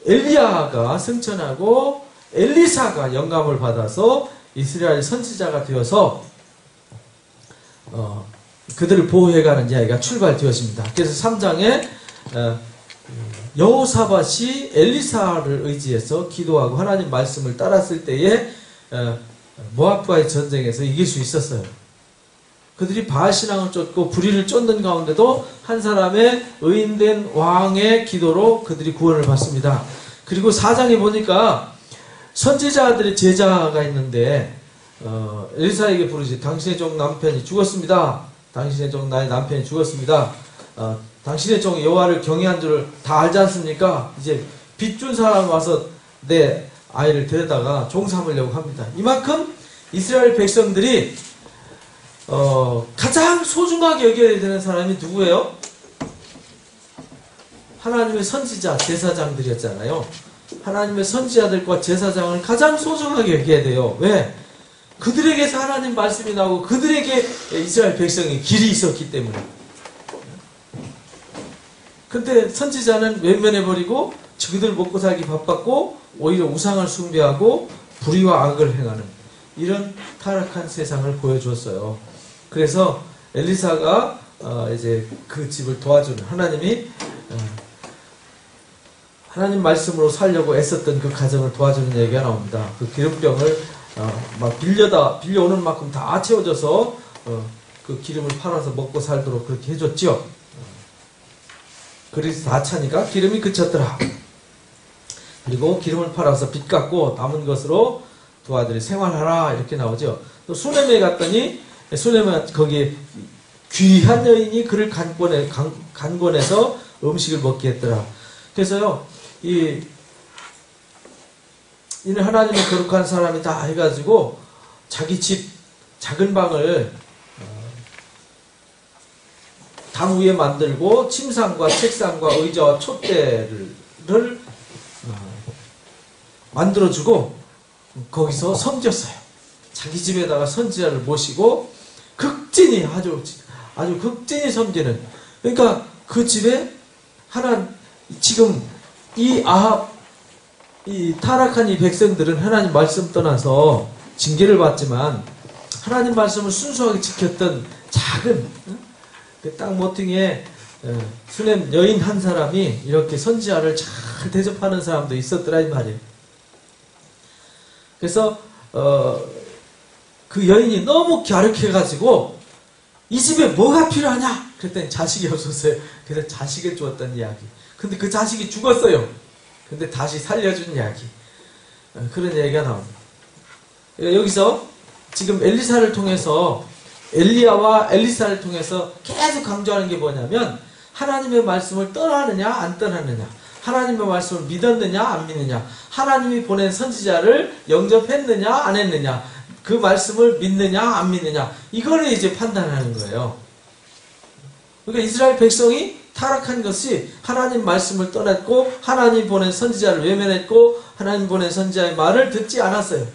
엘리야가 승천하고 엘리사가 영감을 받아서 이스라엘 선지자가 되어서 그들을 보호해가는 이야기가 출발되었습니다. 그래서 3장에 여호사밧이 엘리사를 의지해서 기도하고 하나님 말씀을 따랐을 때에 모압과의 전쟁에서 이길 수 있었어요. 그들이 바알 신앙을 쫓고 불의를 쫓는 가운데도 한 사람의 의인된 왕의 기도로 그들이 구원을 받습니다. 그리고 4장에 보니까 선지자들의 제자가 있는데 엘리사에게 부르지. 당신의 종 남편이 죽었습니다. 당신의 종 나의 남편이 죽었습니다. 당신의 종 여호와를 경외한 줄을 다 알지 않습니까? 이제 빚 준 사람 와서 내 아이를 데려다가 종 삼으려고 합니다. 이만큼 이스라엘 백성들이 가장 소중하게 여겨야 되는 사람이 누구예요? 하나님의 선지자, 제사장들이었잖아요. 하나님의 선지자들과 제사장을 가장 소중하게 여겨야 돼요. 왜? 그들에게서 하나님 말씀이 나오고 그들에게 이스라엘 백성의 길이 있었기 때문에. 근데 선지자는 외면해버리고 그들 먹고 살기 바빴고 오히려 우상을 숭배하고 불의와 악을 행하는 이런 타락한 세상을 보여주었어요. 그래서 엘리사가 이제 그 집을 도와주는 하나님이 하나님 말씀으로 살려고 애썼던 그 가정을 도와주는 얘기가 나옵니다. 그 기름병을 막 빌려오는 만큼 다 채워져서 그 기름을 팔아서 먹고 살도록 그렇게 해줬죠. 그래서 다 차니까 기름이 그쳤더라. 그리고 기름을 팔아서 빚 갚고 남은 것으로 두 아들이 생활하라 이렇게 나오죠. 또 수넴에 갔더니 수넴은 거기에 귀한 여인이 그를 간권해서 음식을 먹게 했더라. 그래서요, 이는 하나님의 거룩한 사람이다 해가지고 자기 집 작은 방을 당 위에 만들고 침상과 책상과 의자와 촛대를 만들어주고 거기서 섬겼어요. 자기 집에다가 선지자를 모시고 극진히 아주 극진히 섬기는. 그러니까 그 집에 지금 이 타락한 이 백성들은 하나님 말씀 떠나서 징계를 받지만 하나님 말씀을 순수하게 지켰던 작은 그 땅 모퉁이에 수넴 여인 한 사람이 이렇게 선지자를 잘 대접하는 사람도 있었더라 이 말이에요. 그래서 그 여인이 너무 갸륵해가지고 이 집에 뭐가 필요하냐? 그랬더니 자식이 없었어요. 그래서 자식을 주었던 이야기. 근데 그 자식이 죽었어요. 근데 다시 살려준 이야기. 그런 얘기가 나옵니다. 여기서 지금 엘리사를 통해서 엘리야와 엘리사를 통해서 계속 강조하는 게 뭐냐면 하나님의 말씀을 떠나느냐 안 떠나느냐, 하나님의 말씀을 믿었느냐 안 믿느냐, 하나님이 보낸 선지자를 영접했느냐 안 했느냐, 그 말씀을 믿느냐 안 믿느냐, 이거를 이제 판단하는 거예요. 그러니까 이스라엘 백성이 타락한 것이 하나님 말씀을 떠났고 하나님 보낸 선지자를 외면했고 하나님 보낸 선지자의 말을 듣지 않았어요.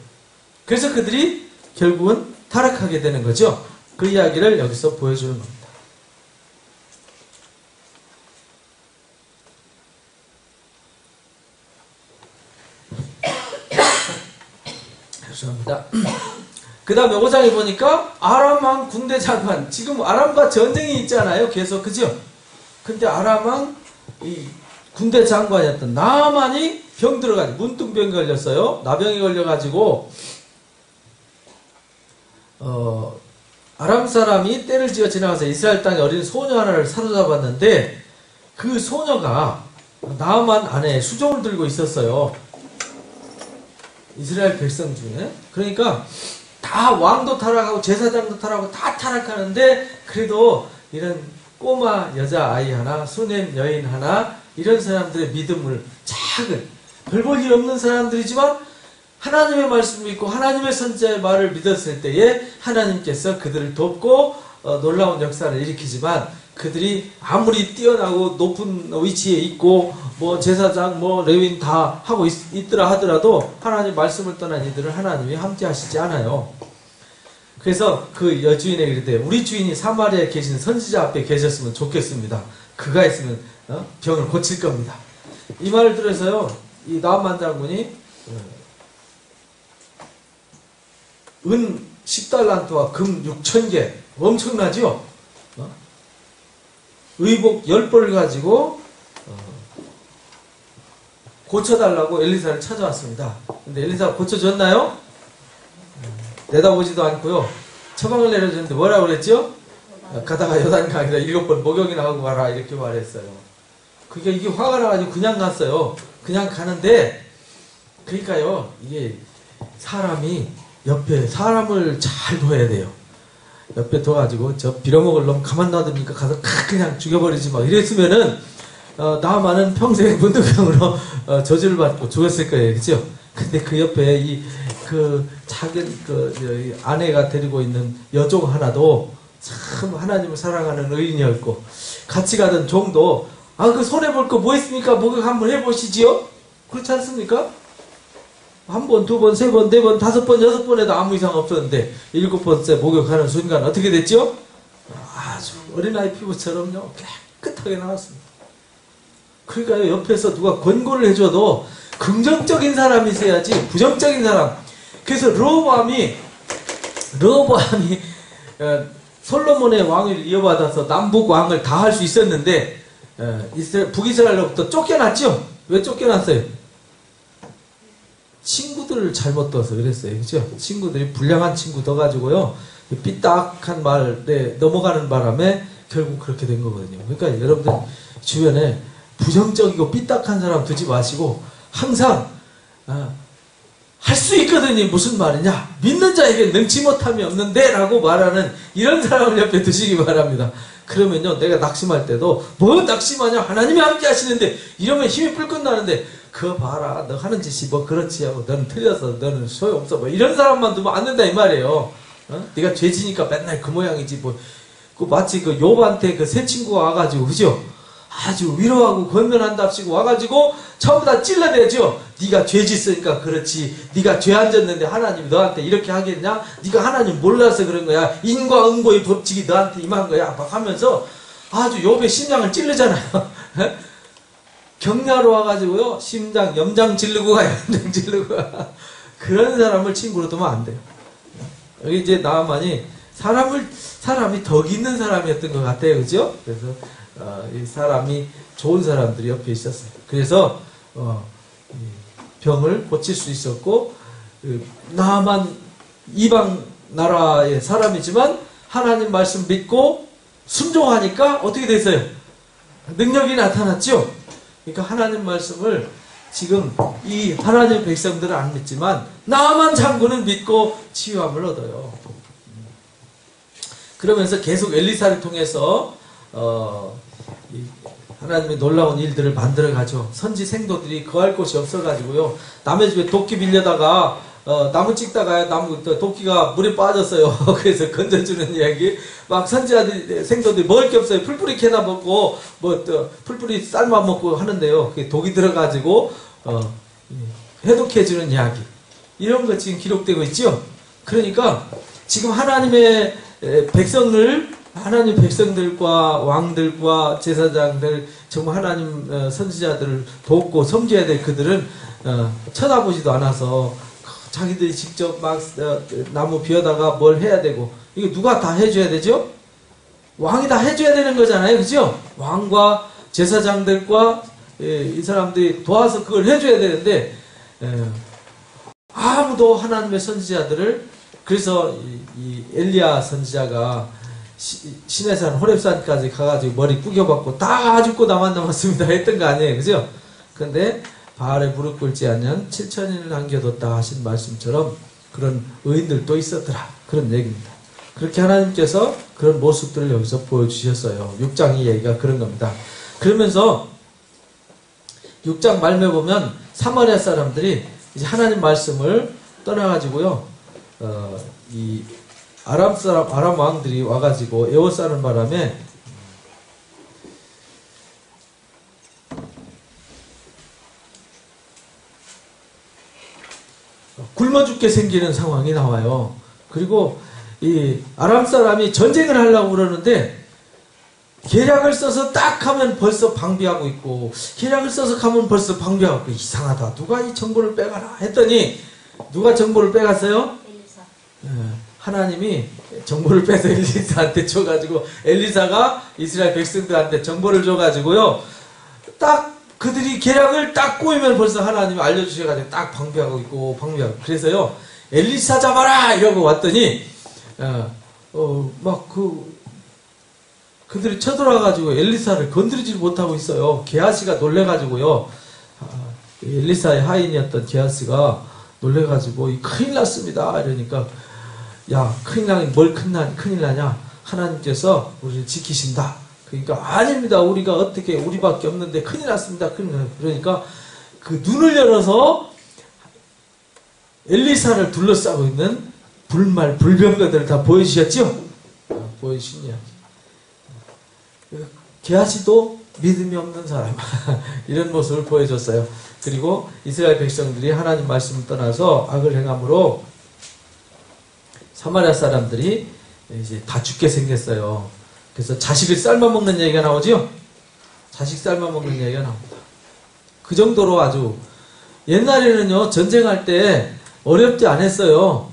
그래서 그들이 결국은 타락하게 되는 거죠. 그 이야기를 여기서 보여주는 겁니다. 죄송합니다. 그 다음에 5장에 보니까 아람 왕 군대 장관, 지금 아람과 전쟁이 있잖아요. 계속, 그죠? 근데 아람 왕 이 군대 장관이었던 나아만이 병 들어가지고 문둥병이 걸렸어요. 나병이 걸려가지고 아람 사람이 떼를 지어 지나가서 이스라엘 땅에 어린 소녀 하나를 사로잡았는데 그 소녀가 나아만 안에 수종을 들고 있었어요. 이스라엘 백성 중에. 그러니까 다 왕도 타락하고 제사장도 타락하고 다 타락하는데 그래도 이런 꼬마 여자아이 하나, 수넴 여인 하나, 이런 사람들의 믿음을, 작은 별 볼 일 없는 사람들이지만 하나님의 말씀을 믿고 하나님의 선지자의 말을 믿었을 때에 하나님께서 그들을 돕고 놀라운 역사를 일으키지만 그들이 아무리 뛰어나고 높은 위치에 있고 뭐 제사장 뭐 레위인 다 하고 있더라 하더라도 하나님 말씀을 떠난 이들을 하나님이 함께 하시지 않아요. 그래서 그 여주인에게 이르되 우리 주인이 사마리아에 계신 선지자 앞에 계셨으면 좋겠습니다. 그가 있으면 병을 고칠 겁니다. 이 말을 들어서요, 이 나암만 장군이 은 10달란트와 금 6,000개 엄청나죠? 의복 10벌을 가지고 고쳐달라고 엘리사를 찾아왔습니다. 근데 엘리사가 고쳐줬나요? 내다보지도 않고요. 처방을 내려줬는데 뭐라고 그랬죠? 가다가 요단강에다 7번 목욕이나 하고 가라 이렇게 말했어요. 그게 이게 화가 나가지고 그냥 갔어요. 그냥 가는데 그러니까요, 이게 사람이 옆에 사람을 잘 둬야 돼요. 옆에 둬가지고 저 빌어먹을 놈 가만 놔두니까 가서 그냥 죽여버리지 막 이랬으면은 나만은 평생 문득병으로 저주를 받고 죽었을 거예요. 그죠? 근데 그 옆에 그 작은 아내가 데리고 있는 여종 하나도 참 하나님을 사랑하는 의인이었고, 같이 가던 종도 그 손해볼 거 뭐 있습니까? 목욕 한번 해보시지요? 그렇지 않습니까? 한 번, 두 번, 세 번, 네 번, 5번, 6번에도 아무 이상 없었는데 7번째 목욕하는 순간 어떻게 됐죠? 아주 어린아이 피부처럼요 깨끗하게 나왔습니다. 그러니까 옆에서 누가 권고를 해줘도 긍정적인 사람이 있어야지 부정적인 사람. 그래서 르호보암이 솔로몬의 왕위를 이어받아서 남북 왕을 다 할 수 있었는데 북이스라엘로부터 쫓겨났죠? 왜 쫓겨났어요? 친구들을 잘못 둬서 그랬어요. 그죠? 친구들이 불량한 친구 둬가지고요, 삐딱한 말에 넘어가는 바람에 결국 그렇게 된 거거든요. 그러니까 여러분들 주변에 부정적이고 삐딱한 사람 두지 마시고 항상 할 수 있거든요. 무슨 말이냐? 믿는 자에게 능치 못함이 없는데 라고 말하는 이런 사람을 옆에 두시기 바랍니다. 그러면요, 내가 낙심할 때도 뭐 낙심하냐? 하나님이 함께 하시는데 이러면 힘이 불끈 나는데 그거 봐라, 너 하는 짓이 뭐 그렇지 하고 너는 틀려서 너는 소용없어 뭐 이런 사람만 두면 안 된다 이 말이에요. 네가 죄지니까 맨날 그 모양이지 뭐. 그 마치 그 욥한테 그 새 친구가 와가지고 그죠? 아주 위로하고 권면한답시고 와가지고 전부 다 찔러내죠. 네가 죄 짓으니까 그렇지. 네가 죄 안 졌는데 하나님이 너한테 이렇게 하겠냐? 네가 하나님 몰라서 그런 거야. 인과응보의 법칙이 너한테 임한 거야. 막 하면서 아주 욥의 심장을 찔르잖아요. 격려하러 와가지고요, 심장, 염장 지르고 가, 염장 지르고 가. 그런 사람을 친구로 두면 안 돼요. 여기 이제 나아만이 사람이 덕이 있는 사람이었던 것 같아요. 그죠? 그래서, 이 사람이 좋은 사람들이 옆에 있었어요. 그래서, 병을 고칠 수 있었고, 나아만 이방 나라의 사람이지만, 하나님 말씀 믿고, 순종하니까 어떻게 됐어요? 능력이 나타났죠? 그러니까 하나님 말씀을 지금 이 하나님의 백성들은 안 믿지만 나만 장군은 믿고 치유함을 얻어요. 그러면서 계속 엘리사를 통해서 하나님의 놀라운 일들을 만들어가죠. 선지 생도들이 거할 곳이 없어가지고요, 남의 집에 도끼 빌려다가 나무 찍다가 도끼가 물에 빠졌어요. 그래서 건져주는 이야기. 막 선지자들, 생도들이 먹을 게 없어요. 풀뿌리 캐나 먹고, 풀뿌리 삶아 먹고 하는데요. 그게 독이 들어가지고, 해독해주는 이야기. 이런 거 지금 기록되고 있죠? 그러니까, 지금 하나님 백성들과 왕들과 제사장들, 정말 하나님 선지자들을 돕고 섬겨야 될 그들은, 쳐다보지도 않아서, 자기들이 직접 막 나무 비워다가 뭘 해야 되고, 이거 누가 다 해줘야 되죠? 왕이 다 해줘야 되는 거잖아요. 그죠? 왕과 제사장들과 이 사람들이 도와서 그걸 해줘야 되는데, 아무도 하나님의 선지자들을, 그래서 이 엘리야 선지자가 시내산 호렙산까지 가가지고 머리 구겨받고 다 죽고 나만 남았습니다 했던 거 아니에요. 그죠? 근데 바알에 무릎 꿇지 않는 7,000인을 남겨뒀다 하신 말씀처럼 그런 의인들도 있었더라. 그런 얘기입니다. 그렇게 하나님께서 그런 모습들을 여기서 보여주셨어요. 6장 이 얘기가 그런 겁니다. 그러면서 6장 말미에 보면 사마리아 사람들이 이제 하나님 말씀을 떠나가지고요, 이 아람 왕들이 와가지고 에워싸는 바람에 굶어 죽게 생기는 상황이 나와요. 그리고 이 아람 사람이 전쟁을 하려고 그러는데 계략을 써서 딱 하면 벌써 방비하고 있고, 계략을 써서 가면 벌써 방비하고 있고, 이상하다. 누가 이 정보를 빼가라 했더니 누가 정보를 빼갔어요? 엘리사. 하나님이 정보를 빼서 엘리사한테 줘가지고, 엘리사가 이스라엘 백성들한테 정보를 줘가지고요, 딱 그들이 계략을 딱 꼬이면 벌써 하나님이 알려주셔가지고 딱 방비하고 있고 방비하고. 그래서요, 엘리사 잡아라 이러고 왔더니 그들이 쳐들어와가지고 엘리사를 건드리지 못하고 있어요. 게하시가 놀래가지고요, 엘리사의 하인이었던 게하시가 놀래가지고 큰일 났습니다 이러니까, 야, 큰일 나긴 뭘 큰일 나냐, 하나님께서 우리를 지키신다. 그러니까 아닙니다, 우리가 어떻게, 우리밖에 없는데 큰일 났습니다. 큰일 났습니다. 그러니까 그 눈을 열어서 엘리사를 둘러싸고 있는 불병거들을 다 보여주셨죠? 보여주시냐. 게하시도 믿음이 없는 사람 이런 모습을 보여줬어요. 그리고 이스라엘 백성들이 하나님 말씀을 떠나서 악을 행함으로 사마리아 사람들이 이제 다 죽게 생겼어요. 그래서 자식을 삶아먹는 얘기가 나오죠? 자식 삶아먹는 얘기가 나옵니다. 그 정도로 아주, 옛날에는요, 전쟁할 때 어렵지 않았어요.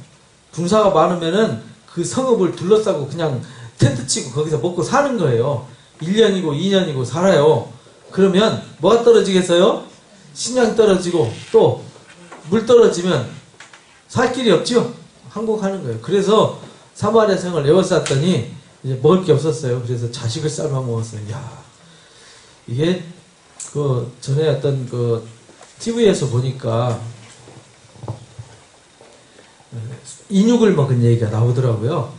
군사가 많으면은 그 성읍을 둘러싸고 그냥 텐트 치고 거기서 먹고 사는 거예요. 1년이고 2년이고 살아요. 그러면 뭐가 떨어지겠어요? 식량이 떨어지고 또 물 떨어지면 살 길이 없죠? 항복하는 거예요. 그래서 사마리아 성을 에워쌌더니 이제 먹을 게 없었어요. 그래서 자식을 삶아 먹었어요. 야, 이게 그 전에 어떤 그 TV에서 보니까 인육을 먹은 얘기가 나오더라고요.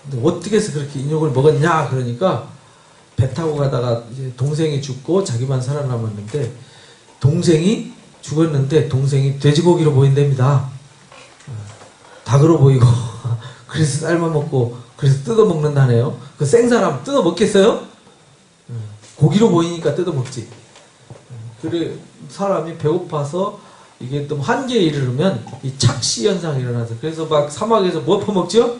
근데 어떻게 해서 그렇게 인육을 먹었냐 그러니까, 배 타고 가다가 이제 동생이 죽고 자기만 살아남았는데, 동생이 죽었는데 동생이 돼지고기로 보인답니다. 닭으로 보이고 그래서 삶아 먹고 그래서 뜯어 먹는다네요. 그 생사람 뜯어 먹겠어요? 고기로 보이니까 뜯어 먹지. 그래, 사람이 배고파서 이게 또 한계에 이르르면 이 착시 현상이 일어나서, 그래서 막 사막에서 뭐 퍼먹죠?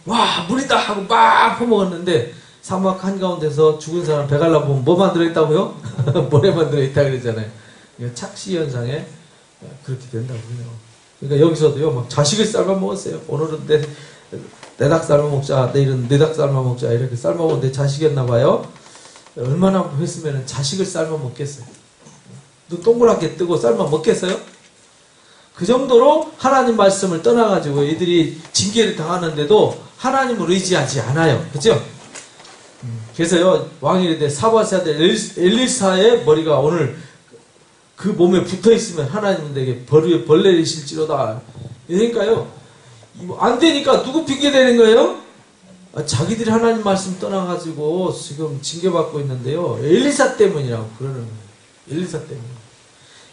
와, 물이다 하고 막 퍼먹었는데, 사막 한가운데서 죽은 사람 배 갈라보면 뭐만 들어있다고요? 모래만 들어있다 그랬잖아요. 착시 현상에 그렇게 된다고 해요. 그러니까 여기서도요, 막 자식을 삶아 먹었어요. 오늘은 내 닭 삶아 먹자, 내일은 내 닭 삶아 먹자, 이렇게 삶아 먹는데 자식이었나 봐요. 얼마나 했으면 자식을 삶아 먹겠어요? 눈 동그랗게 뜨고 삶아 먹겠어요? 그 정도로 하나님 말씀을 떠나가지고 이들이 징계를 당하는데도 하나님을 의지하지 않아요. 그죠? 그래서요, 왕이 이르되 사바세 아들 엘리사의 머리가 오늘 그 몸에 붙어 있으면 하나님은 내게 벌 내리실지로다. 그러니까요, 안 되니까 누구 핑계 대는 거예요? 자기들이 하나님 말씀 떠나가지고 지금 징계받고 있는데요, 엘리사 때문이라고 그러는 거예요. 엘리사 때문에.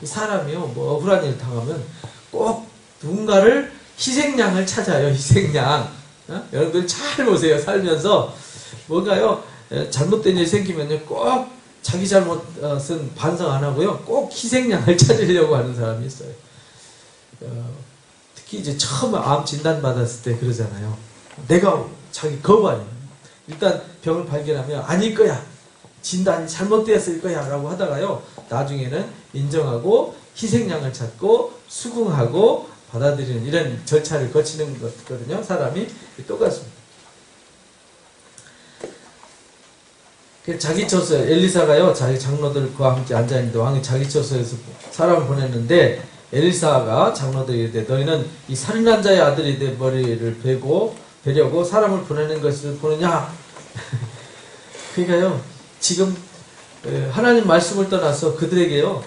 이 사람이요, 뭐 억울한 일 당하면 꼭 누군가를 희생양을 찾아요. 희생양. 여러분들 잘 보세요. 살면서 뭔가요, 잘못된 일이 생기면요, 꼭 자기 잘못은 반성 안 하고요, 꼭 희생양을 찾으려고 하는 사람이 있어요. 특히 이제 처음 암 진단 받았을 때 그러잖아요. 내가 자기 거부하는, 일단 병을 발견하면 아닐 거야, 진단이 잘못되었을 거야 라고 하다가요, 나중에는 인정하고 희생양을 찾고 수긍하고 받아들이는 이런 절차를 거치는 거거든요. 사람이 똑같습니다. 자기 처소, 엘리사가요, 자기 장로들과 함께 앉아있는데 왕이 자기 처소에서 사람을 보냈는데, 엘리사가 장로들에게 이르되 너희는 이 살인한 자의 아들이 내 머리를 베려고 사람을 보내는 것을 보느냐? 그러니까요, 지금 하나님 말씀을 떠나서 그들에게요,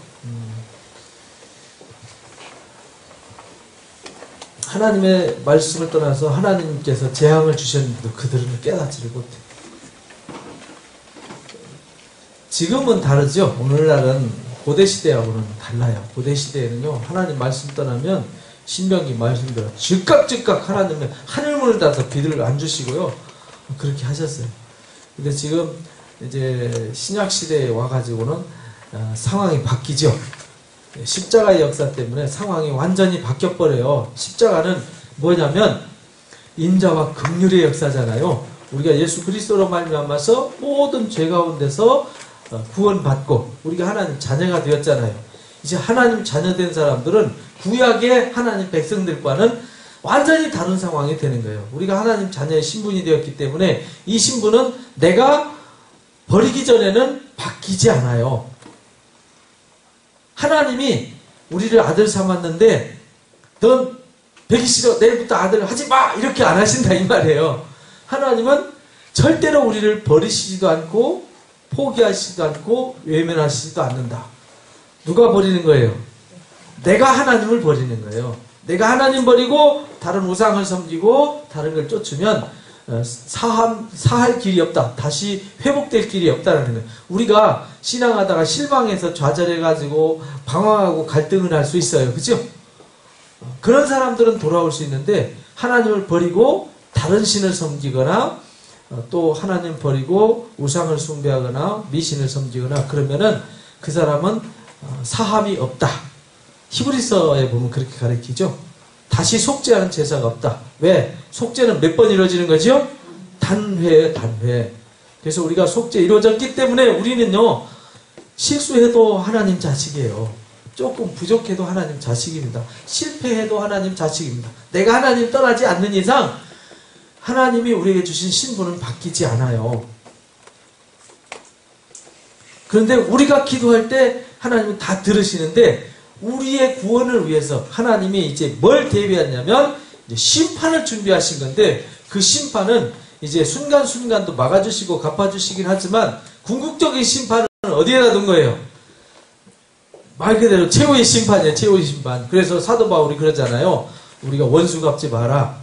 하나님의 말씀을 떠나서 하나님께서 재앙을 주셨는데도 그들은 깨닫지를 못해요. 지금은 다르죠. 오늘날은 고대시대하고는 달라요. 고대시대에는요, 하나님 말씀 떠나면 신명기 말씀대로 즉각 하나님의 하늘문을 닫아서 비를 안 주시고요, 그렇게 하셨어요. 근데 지금 이제 신약시대에 와가지고는 상황이 바뀌죠. 십자가의 역사 때문에 상황이 완전히 바뀌어버려요. 십자가는 뭐냐면 인자와 긍휼의 역사잖아요. 우리가 예수 그리스도로 말미암아서 모든 죄 가운데서 구원받고 우리가 하나님 자녀가 되었잖아요. 이제 하나님 자녀된 사람들은 구약의 하나님 백성들과는 완전히 다른 상황이 되는 거예요. 우리가 하나님 자녀의 신분이 되었기 때문에 이 신분은 내가 버리기 전에는 바뀌지 않아요. 하나님이 우리를 아들 삼았는데 넌 배기 싫어 내일부터 아들 하지 마 이렇게 안 하신다 이 말이에요. 하나님은 절대로 우리를 버리시지도 않고 포기하시지도 않고 외면하시지도 않는다. 누가 버리는 거예요? 내가 하나님을 버리는 거예요. 내가 하나님 버리고 다른 우상을 섬기고 다른 걸 쫓으면 사할 길이 없다. 다시 회복될 길이 없다는 거예요. 우리가 신앙하다가 실망해서 좌절해가지고 방황하고 갈등을 할 수 있어요. 그죠? 그런 사람들은 돌아올 수 있는데 하나님을 버리고 다른 신을 섬기거나 또 하나님 버리고 우상을 숭배하거나 미신을 섬기거나 그러면은 그 사람은 사함이 없다. 히브리서에 보면 그렇게 가르치죠. 다시 속죄하는 제사가 없다. 왜? 속죄는 몇 번 이루어지는 거죠? 단회예요, 단회. 그래서 우리가 속죄 이루어졌기 때문에 우리는요, 실수해도 하나님 자식이에요. 조금 부족해도 하나님 자식입니다. 실패해도 하나님 자식입니다. 내가 하나님 떠나지 않는 이상 하나님이 우리에게 주신 신분은 바뀌지 않아요. 그런데 우리가 기도할 때 하나님은 다 들으시는데 우리의 구원을 위해서 하나님이 이제 뭘 대비했냐면 이제 심판을 준비하신 건데 그 심판은 이제 순간순간도 막아주시고 갚아주시긴 하지만 궁극적인 심판은 어디에다 둔 거예요? 말 그대로 최후의 심판이에요. 최후의 심판. 그래서 사도 바울이 그러잖아요. 우리가 원수 갚지 마라.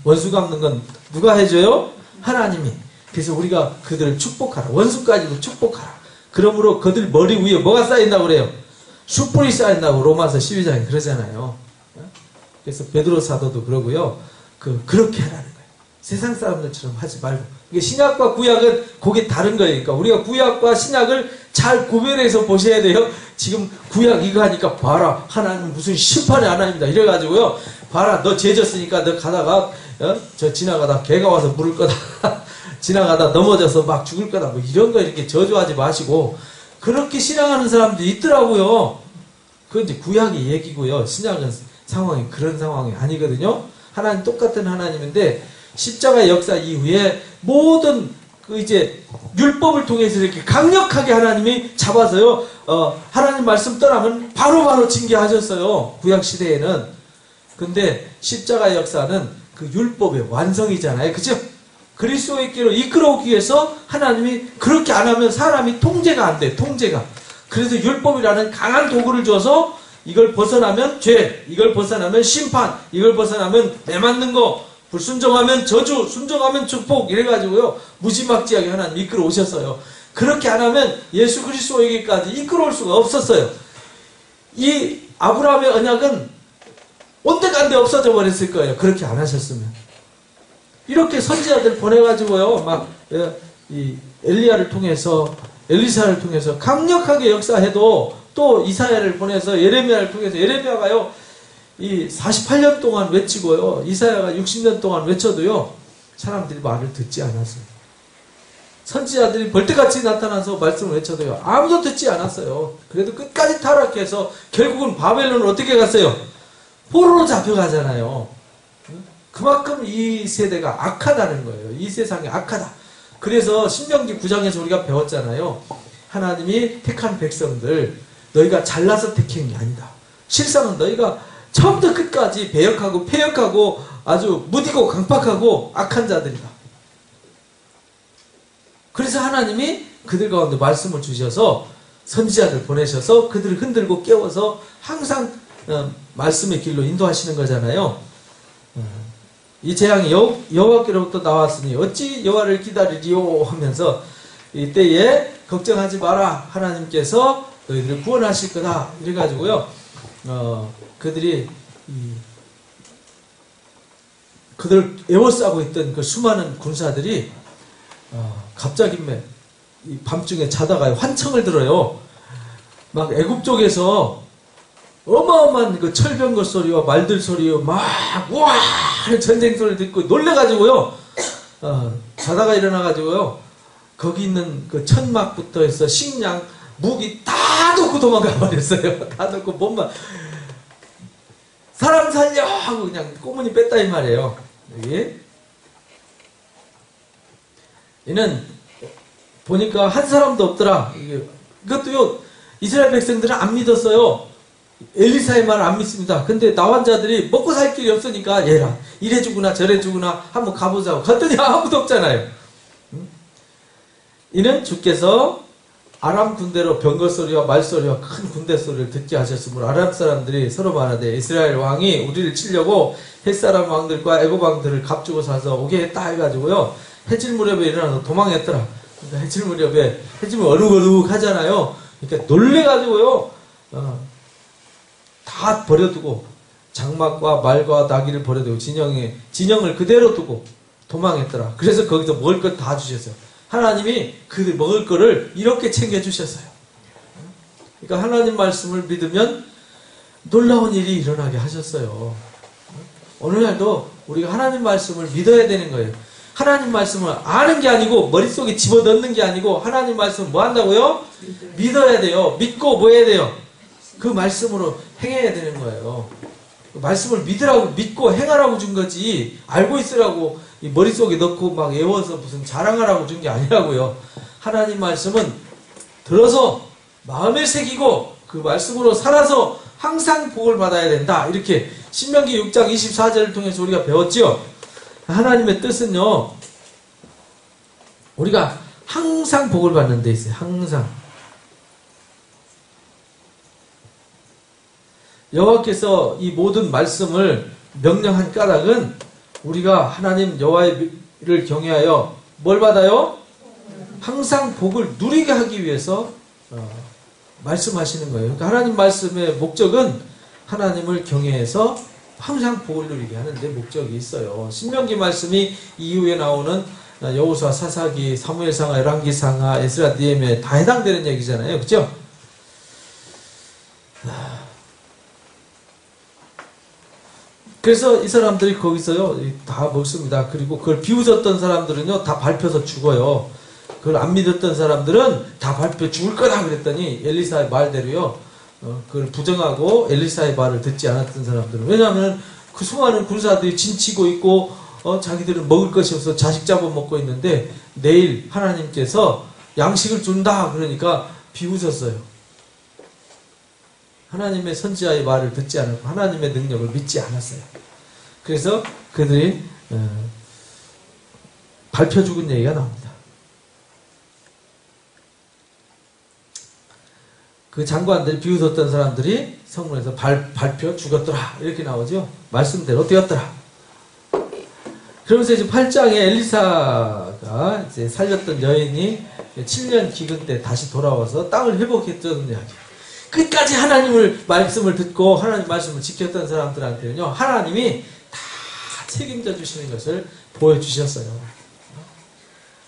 원수 갚는 건 누가 해줘요? 하나님이. 그래서 우리가 그들을 축복하라. 원수까지도 축복하라. 그러므로 그들 머리 위에 뭐가 쌓인다고 그래요? 숯불이 쌓인다고 로마서 12장에 그러잖아요. 그래서 베드로 사도도 그러고요. 그렇게 하라는 거예요. 세상 사람들처럼 하지 말고. 이게 신약과 구약은 그게 다른 거예요. 그러니까 우리가 구약과 신약을 잘 구별해서 보셔야 돼요. 지금 구약 이거 하니까 봐라. 하나님 무슨 심판이 하나님이다. 이래가지고요. 봐라. 너 죄졌으니까 너 가다가 저 지나가다 개가 와서 물을 거다. 지나가다 넘어져서 막 죽을 거다. 뭐 이런 거 이렇게 저주하지 마시고 그렇게 신앙하는 사람들이 있더라고요. 그건 이제 구약의 얘기고요. 신약은 상황이 그런 상황이 아니거든요. 하나님 똑같은 하나님인데 십자가 역사 이후에 모든 그 이제 율법을 통해서 이렇게 강력하게 하나님이 잡아서요. 하나님 말씀 떠나면 바로바로 징계하셨어요. 구약 시대에는. 근데 십자가 역사는 그 율법의 완성이잖아요. 그죠? 그리스도의 길로 이끌어오기 위해서 하나님이 그렇게 안 하면 사람이 통제가 안 돼. 통제가. 그래서 율법이라는 강한 도구를 줘서 이걸 벗어나면 죄, 이걸 벗어나면 심판, 이걸 벗어나면 내맞는 거, 불순종하면 저주, 순종하면 축복 이래가지고요. 무지막지하게 하나님 이끌어 오셨어요. 그렇게 안 하면 예수 그리스도에게까지 이끌어 올 수가 없었어요. 이 아브라함의 언약은 온데간데 없어져 버렸을 거예요. 그렇게 안 하셨으면. 이렇게 선지자들 보내가지고요. 막 이 엘리야를 통해서 엘리사를 통해서 강력하게 역사해도 또 이사야를 보내서 예레미야를 통해서 예레미야가요. 이 48년 동안 외치고요. 이사야가 60년 동안 외쳐도요. 사람들이 말을 듣지 않았어요. 선지자들이 벌떼같이 나타나서 말씀을 외쳐도요. 아무도 듣지 않았어요. 그래도 끝까지 타락해서 결국은 바벨론을 어떻게 갔어요? 포로로 잡혀가잖아요. 그만큼 이 세대가 악하다는 거예요. 이 세상이 악하다. 그래서 신명기 9장에서 우리가 배웠잖아요. 하나님이 택한 백성들 너희가 잘나서 택한 게 아니다. 실상은 너희가 처음부터 끝까지 배역하고 폐역하고 아주 무디고 강팍하고 악한 자들이다. 그래서 하나님이 그들 가운데 말씀을 주셔서 선지자를 보내셔서 그들을 흔들고 깨워서 항상 말씀의 길로 인도하시는 거잖아요. 이 재앙이 여호와께로부터 나왔으니 어찌 여호와를 기다리리요 하면서 이때에 걱정하지 마라. 하나님께서 너희들을 구원하실 거다. 이래가지고요. 그들이 그들 에워싸고 있던 그 수많은 군사들이 갑자기 밤중에 자다가 환청을 들어요. 막 애굽 쪽에서 어마어마한 그 철병거 소리와 말들 소리와 막 우와 하는 전쟁 소리를 듣고 놀래가지고요. 자다가 일어나가지고요. 거기 있는 그 천막부터 해서 식량, 무기 다 놓고 도망가 버렸어요. 다 놓고 몸만 사람 살려 하고 그냥 꼬문이 뺐다 이 말이에요. 여기 이는 보니까 한 사람도 없더라. 이것도요, 이스라엘 백성들은 안 믿었어요. 엘리사의 말을 안 믿습니다. 근데 나환자들이 먹고 살 길이 없으니까 얘라 이래 주구나 저래 주구나 한번 가보자고 갔더니 아무도 없잖아요. 이는 주께서 아람 군대로 병거 소리와 말소리와 큰 군대 소리를 듣게 하셨으므로 아람 사람들이 서로 말하되 이스라엘 왕이 우리를 치려고 햇사람 왕들과 애굽 왕들을 값주고 사서 오게 했다 해가지고요, 해질 무렵에 일어나서 도망했더라. 그러니까 해질 무렵에 해지면 어둑어둑 하잖아요. 그러니까 놀래가지고요, 다 버려두고 장막과 말과 나귀를 버려두고 진영을 그대로 두고 도망했더라. 그래서 거기서 먹을 것 다 주셨어요. 하나님이 그 먹을 거를 이렇게 챙겨주셨어요. 그러니까 하나님 말씀을 믿으면 놀라운 일이 일어나게 하셨어요. 오늘날도 우리가 하나님 말씀을 믿어야 되는 거예요. 하나님 말씀을 아는 게 아니고 머릿속에 집어넣는 게 아니고 하나님 말씀을 뭐 한다고요? 믿어야 돼요. 믿고 뭐 해야 돼요? 그 말씀으로 행해야 되는 거예요. 말씀을 믿으라고 믿고 행하라고 준 거지 알고 있으라고 이 머릿속에 넣고 막 외워서 무슨 자랑하라고 준 게 아니라고요. 하나님 말씀은 들어서 마음에 새기고 그 말씀으로 살아서 항상 복을 받아야 된다. 이렇게 신명기 6장 24절을 통해서 우리가 배웠죠. 하나님의 뜻은요, 우리가 항상 복을 받는 데 있어요. 항상. 여호와께서 이 모든 말씀을 명령한 까닭은 우리가 하나님 여호와를 경외하여 뭘 받아요? 항상 복을 누리게 하기 위해서 말씀하시는 거예요. 그러니까 하나님 말씀의 목적은 하나님을 경외해서 항상 복을 누리게 하는데 목적이 있어요. 신명기 말씀이 이후에 나오는 여호수아, 사사기, 사무엘상하, 열왕기상하, 에스라, 느헤미야에 다 해당되는 얘기잖아요. 그렇죠? 그래서 이 사람들이 거기서요 다 먹습니다. 그리고 그걸 비웃었던 사람들은요 다 밟혀서 죽어요. 그걸 안 믿었던 사람들은 다 밟혀 죽을 거다 그랬더니 엘리사의 말대로요, 그걸 부정하고 엘리사의 말을 듣지 않았던 사람들은, 왜냐하면 그 수많은 군사들이 진치고 있고 자기들은 먹을 것이 없어 자식 잡아먹고 있는데 내일 하나님께서 양식을 준다 그러니까 비웃었어요. 하나님의 선지자의 말을 듣지 않았고 하나님의 능력을 믿지 않았어요. 그래서 그들이 밟혀 죽은 얘기가 나옵니다. 그 장관들이 비웃었던 사람들이 성문에서 밟혀 죽었더라 이렇게 나오죠. 말씀대로 되었더라. 그러면서 이제 8장에 엘리사가 이제 살렸던 여인이 7년 기근 때 다시 돌아와서 땅을 회복했던 이야기. 끝까지 하나님을 말씀을 듣고 하나님 말씀을 지켰던 사람들한테는요 하나님이 다 책임져 주시는 것을 보여주셨어요.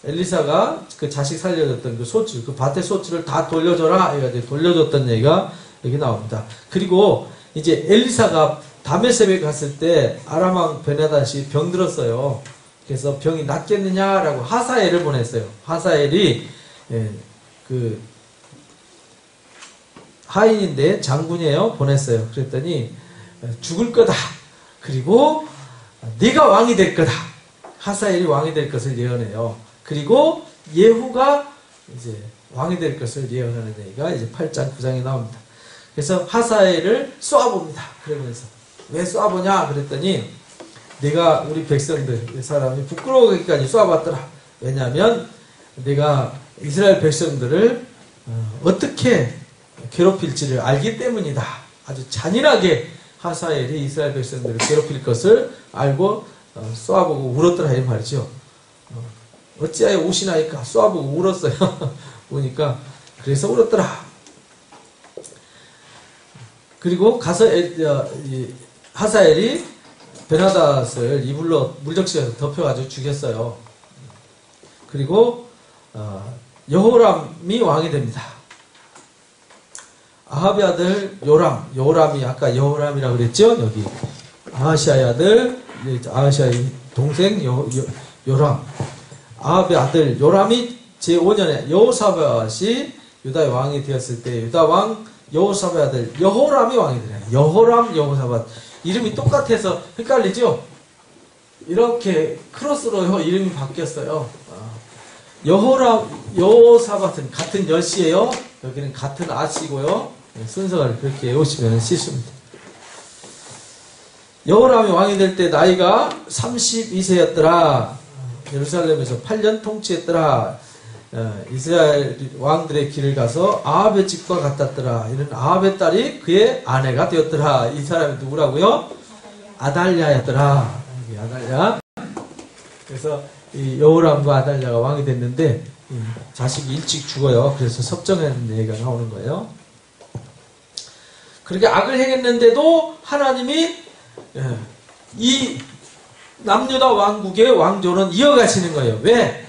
엘리사가 그 자식 살려줬던 그 소출, 그 밭의 소출을 다 돌려줘라 해가지고 돌려줬던 얘기가 여기 나옵니다. 그리고 이제 엘리사가 다메섹에 갔을 때 아람 왕 베나닷이 병들었어요. 그래서 병이 낫겠느냐라고 하사엘을 보냈어요. 하사엘이 그 하인인데 장군이에요. 보냈어요. 그랬더니 죽을 거다. 그리고 네가 왕이 될 거다. 하사엘이 왕이 될 것을 예언해요. 그리고 예후가 이제 왕이 될 것을 예언하는 얘기가 이제 8장 9장에 나옵니다. 그래서 하사엘을 쏘아봅니다. 그러면서 왜 쏘아보냐 그랬더니 내가 우리 백성들 사람이 부끄러우기까지 쏘아봤더라. 왜냐하면 내가 이스라엘 백성들을 어떻게 괴롭힐지를 알기 때문이다. 아주 잔인하게 하사엘이 이스라엘 백성들을 괴롭힐 것을 알고 쏘아보고 울었더라 이 말이죠. 어찌하여 우시나이까 쏘아보고 울었어요. 보니까 그래서 울었더라. 그리고 가서 하사엘이 베나닷을 이불로 물적시에서 덮여가지고 죽였어요. 그리고 여호람이 왕이 됩니다. 아합의 아들 요람, 요람이 아까 여호람이라고 그랬죠? 여기 아하시아의 아들, 아하시아의 동생 요람. 아합의 아들 요람이 제5년에 여호사밧이 유다의 왕이 되었을 때 유다 왕 여호사밧의 아들 여호람이 왕이 되네요. 여호람, 여호사밧. 이름이 똑같아서 헷갈리죠? 이렇게 크로스로 이름이 바뀌었어요. 여호람, 여호사밧은 같은 여시예요. 여기는 같은 아시고요. 순서를 그렇게 외우시면 쉽습니다. 여호람이 왕이 될 때 나이가 32세였더라. 예루살렘에서 8년 통치했더라. 이스라엘 왕들의 길을 가서 아합의 집과 같았더라. 이는 아합의 딸이 그의 아내가 되었더라. 이 사람이 누구라고요? 아달랴였더라. 아달랴. 그래서 이 여호람과 아달랴가 왕이 됐는데 자식이 일찍 죽어요. 그래서 섭정하는 얘기가 나오는 거예요. 그렇게 악을 행했는데도 하나님이 이 남유다 왕국의 왕조는 이어가시는 거예요. 왜?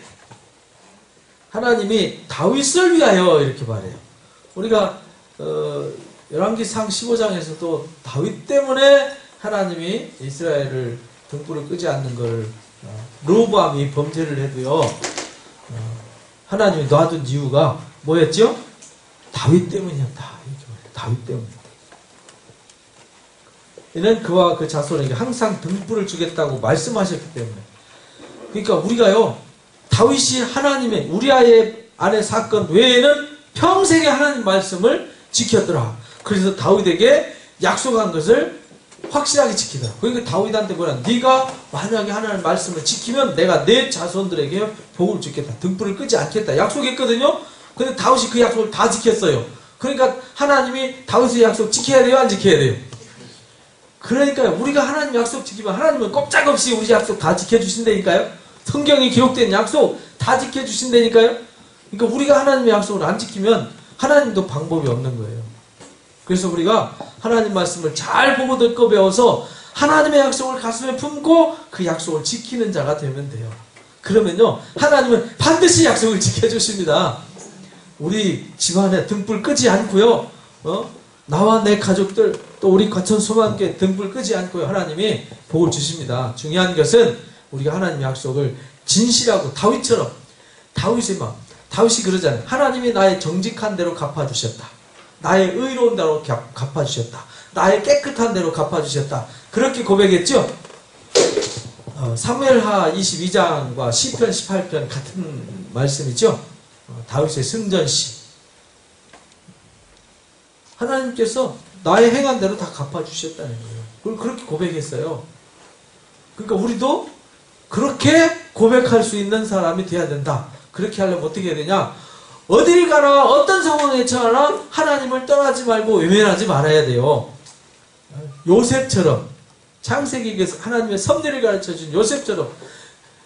하나님이 다윗을 위하여 이렇게 말해요. 우리가 열왕기상 15장에서도 다윗 때문에 하나님이 이스라엘을 등불을 끄지 않는 걸 르호보암이 범죄를 해도요. 하나님이 놔둔 이유가 뭐였죠? 다윗 때문이었다. 이렇게 말해요. 다윗 때문이었다. 이는 그와 그 자손에게 항상 등불을 주겠다고 말씀하셨기 때문에. 그러니까 우리가요. 다윗이 하나님의 우리아의 아내 사건 외에는 평생에 하나님 말씀을 지켰더라. 그래서 다윗에게 약속한 것을 확실하게 지키더라. 그러니까 다윗한테 뭐라, 네가 만약에 하나님 말씀을 지키면 내가 내 자손들에게 복을 주겠다. 등불을 끄지 않겠다. 약속했거든요. 근데 다윗이 그 약속을 다 지켰어요. 그러니까 하나님이 다윗의 약속 지켜야 돼요? 안 지켜야 돼요? 그러니까 우리가 하나님 약속 지키면 하나님은 꼼짝없이 우리 약속 다 지켜주신다니까요. 성경에 기록된 약속 다 지켜주신다니까요. 그러니까 우리가 하나님의 약속을 안 지키면 하나님도 방법이 없는 거예요. 그래서 우리가 하나님 말씀을 잘 보고 듣고 배워서 하나님의 약속을 가슴에 품고 그 약속을 지키는 자가 되면 돼요. 그러면요 하나님은 반드시 약속을 지켜주십니다. 우리 집안에 등불 끄지 않고요, 나와 내 가족들 또 우리 과천 소망교회 등불 끄지 않고요 하나님이 복을 주십니다. 중요한 것은 우리가 하나님의 약속을 진실하고 다윗처럼, 다윗이 그러잖아요. 하나님이 나의 정직한 대로 갚아주셨다. 나의 의로운 대로 갚아주셨다. 나의 깨끗한 대로 갚아주셨다. 그렇게 고백했죠. 사무엘하 22장과 시편 18편 같은 말씀이죠. 다윗의 승전시. 하나님께서 나의 행한 대로 다 갚아주셨다는 거예요. 그걸 그렇게 고백했어요. 그러니까 우리도 그렇게 고백할 수 있는 사람이 돼야 된다. 그렇게 하려면 어떻게 해야 되냐? 어딜 가나 어떤 상황에 처하나 하나님을 떠나지 말고 외면하지 말아야 돼요. 요셉처럼, 창세기에서 하나님의 섭리를 가르쳐준 요셉처럼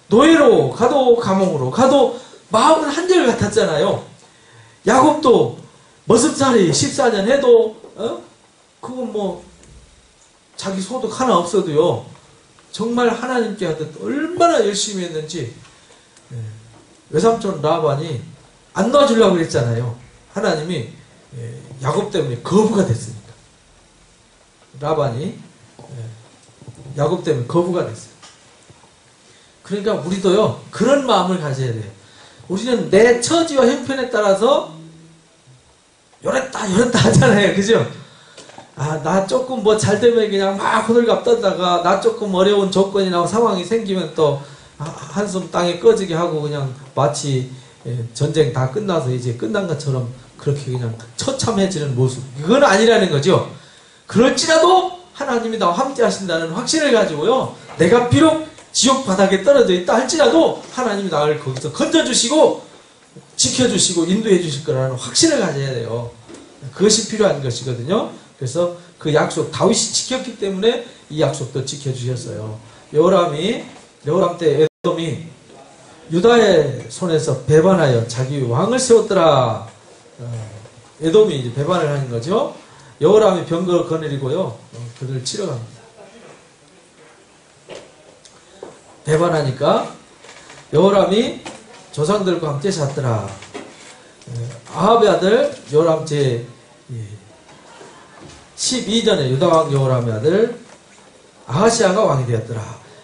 노예로 가도 감옥으로 가도 마음은 한결 같았잖아요. 야곱도 머슴살이 14년 해도 그건 뭐 자기 소득 하나 없어도요 정말 하나님께 하듯 얼마나 열심히 했는지. 외삼촌 라반이 안 놔주려고 그랬잖아요. 하나님이 야곱 때문에 거부가 됐으니까. 라반이 야곱 때문에 거부가 됐어요. 그러니까 우리도요 그런 마음을 가져야 돼요. 우리는 내 처지와 형편에 따라서 요랬다 하잖아요. 그죠? 나 조금 뭐 잘되면 그냥 막 호들갑 떠다가 나 조금 어려운 조건이나 상황이 생기면 또 한숨 땅에 꺼지게 하고 그냥 마치 전쟁 다 끝나서 이제 끝난 것처럼 그렇게 그냥 처참해지는 모습. 그건 아니라는 거죠. 그럴지라도 하나님이 나와 함께 하신다는 확신을 가지고요. 내가 비록 지옥 바닥에 떨어져 있다 할지라도 하나님이 나를 거기서 건져주시고 지켜주시고 인도해 주실 거라는 확신을 가져야 돼요. 그것이 필요한 것이거든요. 그래서 그 약속 다윗이 지켰기 때문에 이 약속도 지켜주셨어요. 여호람 때 에돔이 유다의 손에서 배반하여 자기 왕을 세웠더라. 에돔이 이제 배반을 하는 거죠. 여호람이 병거를 거느리고요 그를 치러 갑니다. 배반하니까 여호람이 조상들과 함께 잤더라. 아합의 아들 여호람 12년에 유다왕 여호람의 아들 아하시아가 왕이 되었더라.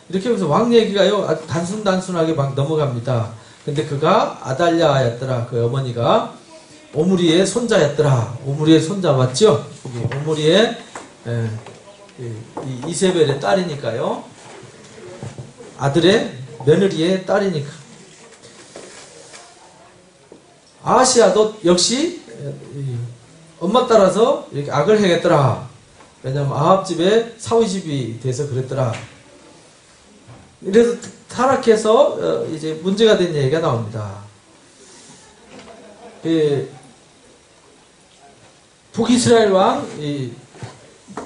이렇게 하면서 왕 얘기가요 아주 단순하게 막 넘어갑니다. 근데 그가 아달랴였더라. 그 어머니가 오므리의 손자였더라. 오므리의 손자 맞죠? 오므리의 이세벨의 딸이니까요. 아들의 며느리의 딸이니까. 아하시아도 역시 엄마 따라서 이렇게 악을 행했더라. 왜냐하면 아합 집에 사위 집이 돼서 그랬더라. 그래서 타락해서 이제 문제가 된 얘기가 나옵니다. 북이스라엘 왕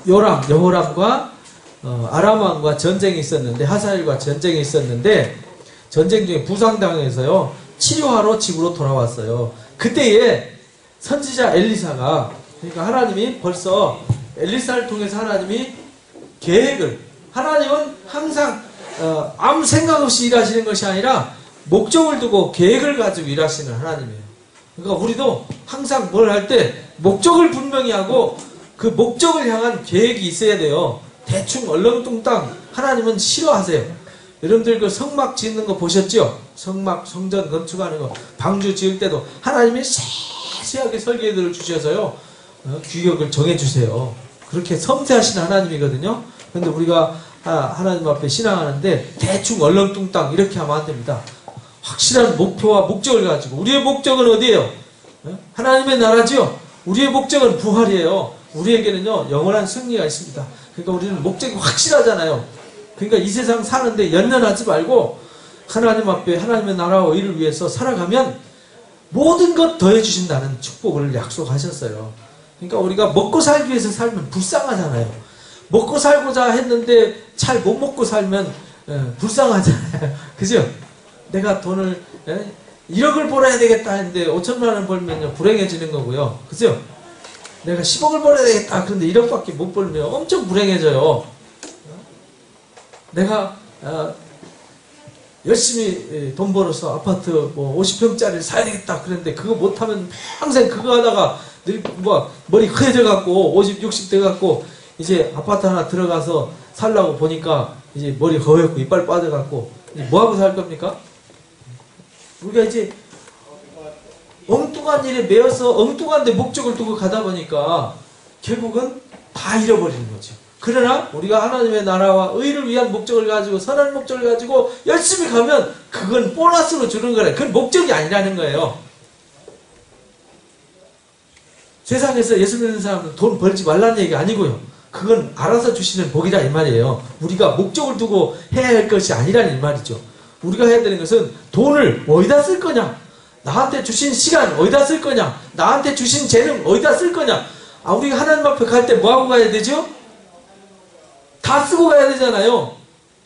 여호람과 아람 왕과 전쟁이 있었는데, 하사엘과 전쟁이 있었는데, 전쟁 중에 부상당해서요 치료하러 집으로 돌아왔어요. 그때에 선지자 엘리사가, 그러니까 하나님이 벌써 엘리사를 통해서 하나님이 계획을, 하나님은 항상 아무 생각 없이 일하시는 것이 아니라 목적을 두고 계획을 가지고 일하시는 하나님이에요. 그러니까 우리도 항상 뭘 할 때 목적을 분명히 하고 그 목적을 향한 계획이 있어야 돼요. 대충 얼렁뚱땅 하나님은 싫어하세요. 여러분들 그 성막 짓는 거 보셨죠? 성막, 성전 건축하는 거, 방주 지을 때도 하나님이 세세하게 설계들을 주셔서요 규격을 정해주세요. 그렇게 섬세하신 하나님이거든요. 그런데 우리가 하나님 앞에 신앙하는데 대충 얼렁뚱땅 이렇게 하면 안 됩니다. 확실한 목표와 목적을 가지고, 우리의 목적은 어디예요? 하나님의 나라지요. 우리의 목적은 부활이에요. 우리에게는요 영원한 승리가 있습니다. 그러니까 우리는 목적이 확실하잖아요. 그러니까 이 세상 사는데 연연하지 말고 하나님 앞에 하나님의 나라와 의를 위해서 살아가면 모든 것 더해 주신다는 축복을 약속하셨어요. 그러니까 우리가 먹고 살기 위해서 살면 불쌍하잖아요. 먹고 살고자 했는데 잘 못 먹고 살면 불쌍하잖아요. 그죠? 내가 돈을 1억을 벌어야 되겠다 했는데 5천만 원 벌면요 불행해지는 거고요. 그죠? 내가 10억을 벌어야 되겠다 그런데 1억밖에 못 벌면 엄청 불행해져요. 내가 열심히 돈 벌어서 아파트 뭐 50평짜리를 사야 되겠다 그랬는데 그거 못하면 평생 그거 하다가 머리 커져 갖고 50, 60 돼 갖고 이제 아파트 하나 들어가서 살라고 보니까 이제 머리 허옇고 이빨 빠져 갖고 뭐하고 살 겁니까? 우리가 이제 엉뚱한 일에 매여서 엉뚱한 데 목적을 두고 가다 보니까 결국은 다 잃어버리는 거죠. 그러나 우리가 하나님의 나라와 의를 위한 목적을 가지고 선한 목적을 가지고 열심히 가면 그건 보너스로 주는 거래. 그건 목적이 아니라는 거예요. 세상에서 예수 믿는 사람은 돈 벌지 말라는 얘기가 아니고요. 그건 알아서 주시는 복이라 이 말이에요. 우리가 목적을 두고 해야 할 것이 아니라는 이 말이죠. 우리가 해야 되는 것은 돈을 어디다 쓸 거냐, 나한테 주신 시간 어디다 쓸 거냐, 나한테 주신 재능 어디다 쓸 거냐. 우리가 하나님 앞에 갈 때 뭐하고 가야 되죠? 다 쓰고 가야 되잖아요.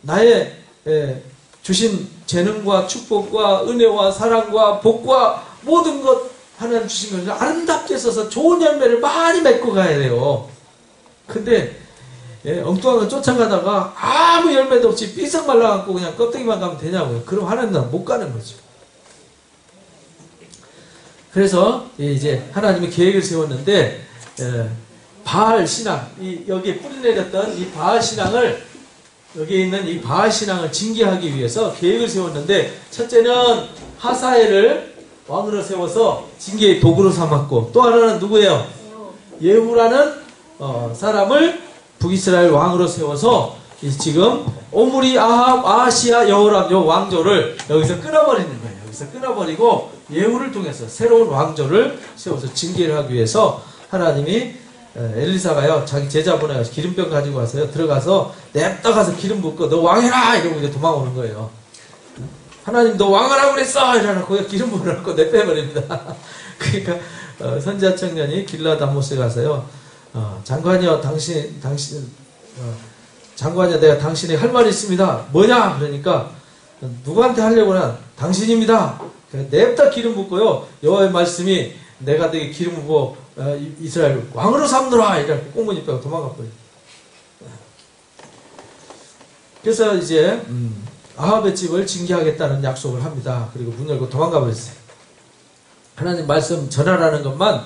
나의 주신 재능과 축복과 은혜와 사랑과 복과 모든 것 하나님 주신 것을 아름답게 써서 좋은 열매를 많이 맺고 가야 돼요. 근데 엉뚱한 거 쫓아가다가 아무 열매도 없이 삐썩 말라갖고 그냥 껍데기만 가면 되냐고요. 그럼 하나님은 못 가는 거죠. 그래서 이제 하나님이 계획을 세웠는데 바알 신앙, 여기에 뿌리내렸던 이 바알 신앙을, 여기에 있는 이 바알 신앙을 징계하기 위해서 계획을 세웠는데, 첫째는 하사엘을 왕으로 세워서 징계의 도구로 삼았고, 또 하나는 누구예요? 예후라는 사람을 북이스라엘 왕으로 세워서 지금 오므리, 아합, 아하시아, 여호람 요 왕조를 여기서 끊어버리는 거예요. 여기서 끊어버리고 예후를 통해서 새로운 왕조를 세워서 징계를 하기 위해서 하나님이 엘리사가요 자기 제자 보내서 기름병 가지고 와서요 들어가서 냅다 가서 기름 붓고 너 왕해라 이러고 이제 도망오는 거예요. 하나님 너 왕하라고 그랬어 이러놓고 기름 부으라고 내빼버립니다. 그러니까 선지자 청년이 길라앗 아모스에 가서요 장관이여 장관이여 내가 당신에게 할 말이 있습니다. 뭐냐 그러니까 누구한테 하려고나 당신입니다. 냅다 기름 붓고요 여호와의 말씀이 내가 너에게 기름 부어 이스라엘 왕으로 삼노라 이렇게 꽁무니 빼고 도망가 버려요. 그래서 이제 아합의 집을 징계하겠다는 약속을 합니다. 그리고 문 열고 도망가 버렸어요. 하나님 말씀 전하라는 것만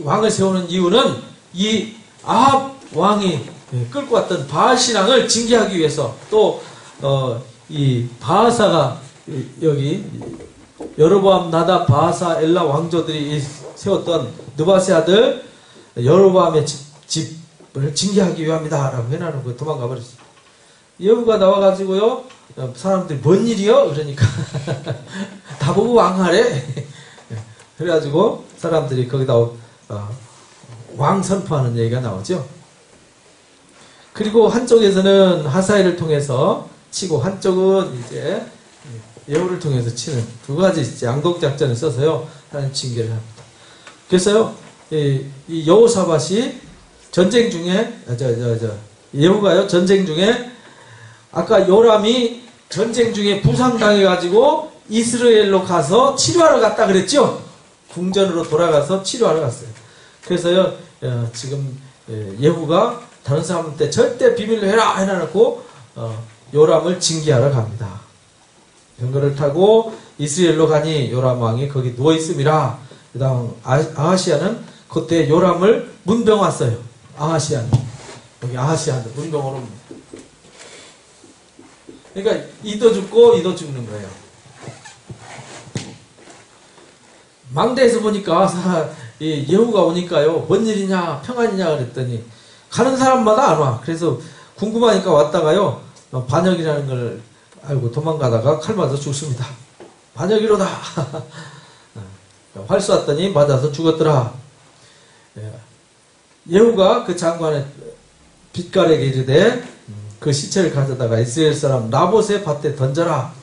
왕을 세우는 이유는 이 아합 왕이 끌고 왔던 바알 신앙을 징계하기 위해서 또 이 바하사가 여기 여로보암, 나답, 바하사, 엘라 왕조들이 세웠던 느바세 아들 여로보암의 집을 징계하기 위함이다 라고 해놔놓고 도망가 버렸어요. 예후가 나와가지고요, 사람들이 뭔 일이요? 그러니까 다보고 왕하래. 그래가지고 사람들이 거기다 왕 선포하는 얘기가 나오죠. 그리고 한쪽에서는 하사엘을 통해서 치고 한쪽은 이제 예후를 통해서 치는 두 가지 양독작전을 써서요 하나님 징계를 합니다. 그래서요 이 여호사밧이 전쟁 중에 예후가요 전쟁 중에 아까 요람이 전쟁 중에 부상당해 가지고 이스라엘로 가서 치료하러 갔다 그랬죠. 궁전으로 돌아가서 치료하러 갔어요. 그래서요 지금 예후가 다른 사람한테 절대 비밀로 해라 해놔놓고 요람을 징계하러 갑니다. 병거를 타고 이스라엘로 가니 요람 왕이 거기 누워 있음이라. 그 다음 아하시아는 그때 요람을 문병 왔어요. 아하시아는 여기 아하시아는 문병으로 옵니다. 그러니까 이도 죽고 이도 죽는 거예요. 망대에서 보니까 예후가 오니까요 뭔 일이냐 평안이냐 그랬더니 가는 사람마다 안 와. 그래서 궁금하니까 왔다가요 반역이라는 걸 알고 도망가다가 칼 맞아 죽습니다. 반역이로다. 활 쐈더니 맞아서 죽었더라. 예후가 그 장관의 빛깔에게 이르되 그 시체를 가져다가 이스라엘 사람 나봇의 밭에 던져라.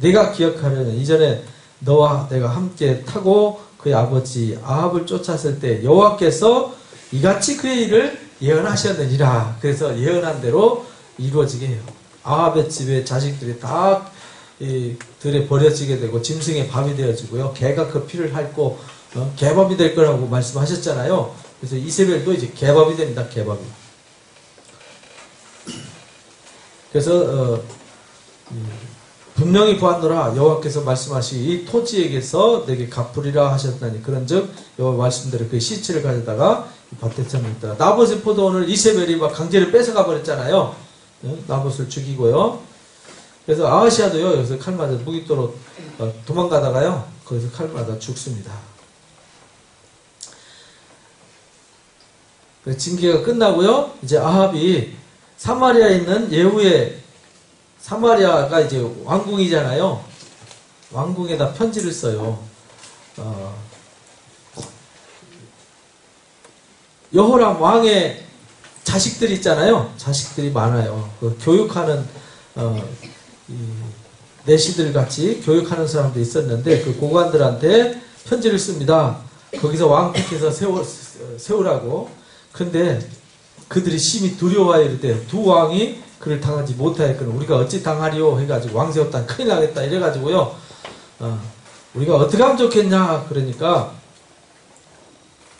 내가 기억하려는 이전에 너와 내가 함께 타고 그의 아버지 아합을 쫓았을 때 여호와께서 이같이 그의 일을 예언하셨느니라. 그래서 예언한 대로 이루어지게 해요. 아합의 집에 자식들이 다 들에 버려지게 되고 짐승의 밥이 되어지고요. 개가 그 피를 핥고 개밥이 될 거라고 말씀하셨잖아요. 그래서 이세벨도 이제 개밥이 됩니다. 개밥이. 그래서 분명히 보았노라 여호와께서 말씀하시기 이 토지에게서 내게 갚으리라 하셨다니 그런즉 여호와 말씀대로 그 시체를 가져다가 밭에 쳐놓았더라. 나봇의 포도원을 이세벨이 막 강제로 뺏어가 버렸잖아요. 나봇을 죽이고요. 그래서 아하시아도요 여기서 칼 맞아 무기토로 도망가다가요 거기서 칼 맞아 죽습니다. 징계가 끝나고요 이제 아합이 사마리아에 있는 예후의 사마리아가 이제 왕궁이잖아요. 왕궁에다 편지를 써요. 여호람 왕의 자식들이 있잖아요. 자식들이 많아요. 그 교육하는 내시들 같이 교육하는 사람도 있었는데 그 고관들한테 편지를 씁니다. 거기서 왕픽해서 세우라고. 근데 그들이 심히 두려워하여 이르되 두 왕이 그를 당하지 못하였거늘 우리가 어찌 당하리요 해가지고 왕 세웠다 큰일 나겠다 이래가지고요 우리가 어떻게 하면 좋겠냐 그러니까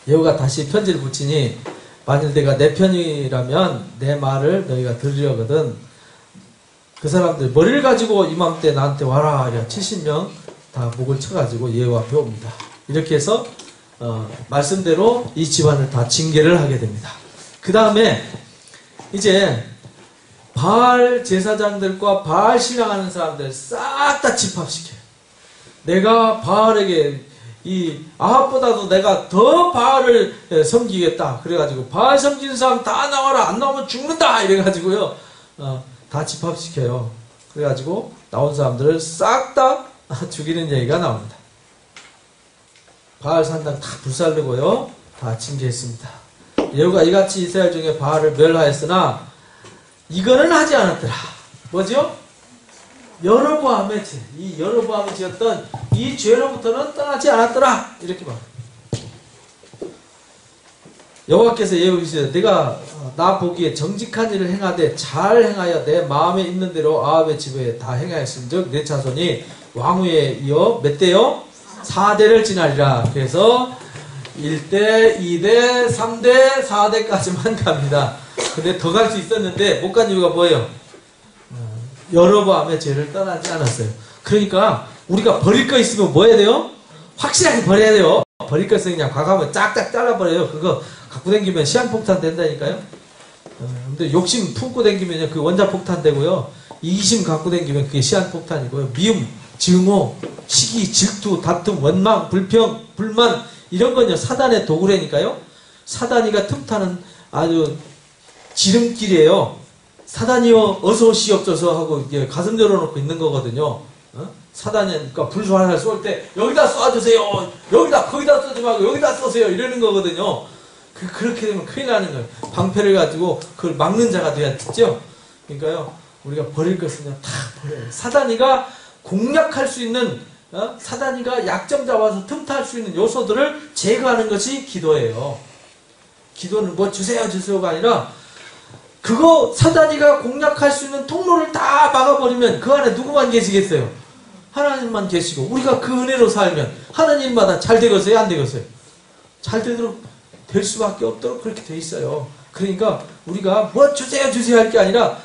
예후가 다시 편지를 붙이니 만일 내가 내 편이라면 내 말을 너희가 들으려거든 그 사람들 머리를 가지고 이맘때 나한테 와라 70명 다 목을 쳐가지고 예후 앞에 옵니다. 이렇게 해서 말씀대로 이 집안을 다 징계를 하게 됩니다. 그 다음에 이제 바알 제사장들과 바알 신앙하는 사람들 싹 다 집합시켜요. 내가 바알에게 이 아합보다도 내가 더 바알을 섬기겠다. 그래가지고 바알 섬기는 사람 다 나와라. 안 나오면 죽는다. 이래가지고요 다 집합시켜요. 그래가지고 나온 사람들을 싹 다 죽이는 얘기가 나옵니다. 바알 산당 다 불살르고요 다 징계했습니다. 예후가 이같이 이스라엘 중에 바알을 멸하였으나 이거는 하지 않았더라. 뭐죠? 여로보암의 죄. 이 여로보암이 지었던 이 죄로부터는 떠나지 않았더라. 이렇게 말합니다. 여호와께서 예후이시되 내가 나 보기에 정직한 일을 행하되 잘 행하여 내 마음에 있는 대로 아합의 집에 다 행하였은즉 내 자손이 왕후에 이어 몇 대요? 4대를 지나리라. 그래서 1대, 2대, 3대, 4대까지만 갑니다. 근데 더 갈 수 있었는데 못 간 이유가 뭐예요? 여로보암의 죄를 떠나지 않았어요. 그러니까 우리가 버릴 거 있으면 뭐 해야 돼요? 확실하게 버려야 돼요. 버릴 거 있으면 그냥 과감하게 짝짝 잘라버려요. 그거 갖고 다니면 시한폭탄 된다니까요. 근데 욕심 품고 다니면 그 원자폭탄 되고요. 이기심 갖고 다니면 그게 시한폭탄이고요. 미움, 증오, 시기, 질투, 다툼, 원망, 불평, 불만 이런 건요 사단의 도구라니까요. 사단이가 틈타는 아주 지름길이에요. 사단이요 어서 오시옵소서 하고 이게 가슴 열어놓고 있는 거거든요. 사단이 그러니까 불 하나 쏠 때 여기다 쏴주세요. 여기다 거기다 쏘지 말고 여기다 쏘세요. 이러는 거거든요. 그렇게 되면 큰일 나는 거예요. 방패를 가지고 그걸 막는 자가 돼야 되죠. 그러니까요 우리가 버릴 것은 다 버려요. 사단이가 공략할 수 있는 사단이가 약점 잡아서 틈타할 수 있는 요소들을 제거하는 것이 기도예요. 기도는 뭐 주세요 주세요가 아니라 그거 사단이가 공략할 수 있는 통로를 다 막아버리면 그 안에 누구만 계시겠어요? 하나님만 계시고 우리가 그 은혜로 살면 하나님마다 잘 되겠어요? 안 되겠어요? 잘 되도록 될 수밖에 없도록 그렇게 돼 있어요. 그러니까 우리가 뭐 주세요 주세요 할 게 아니라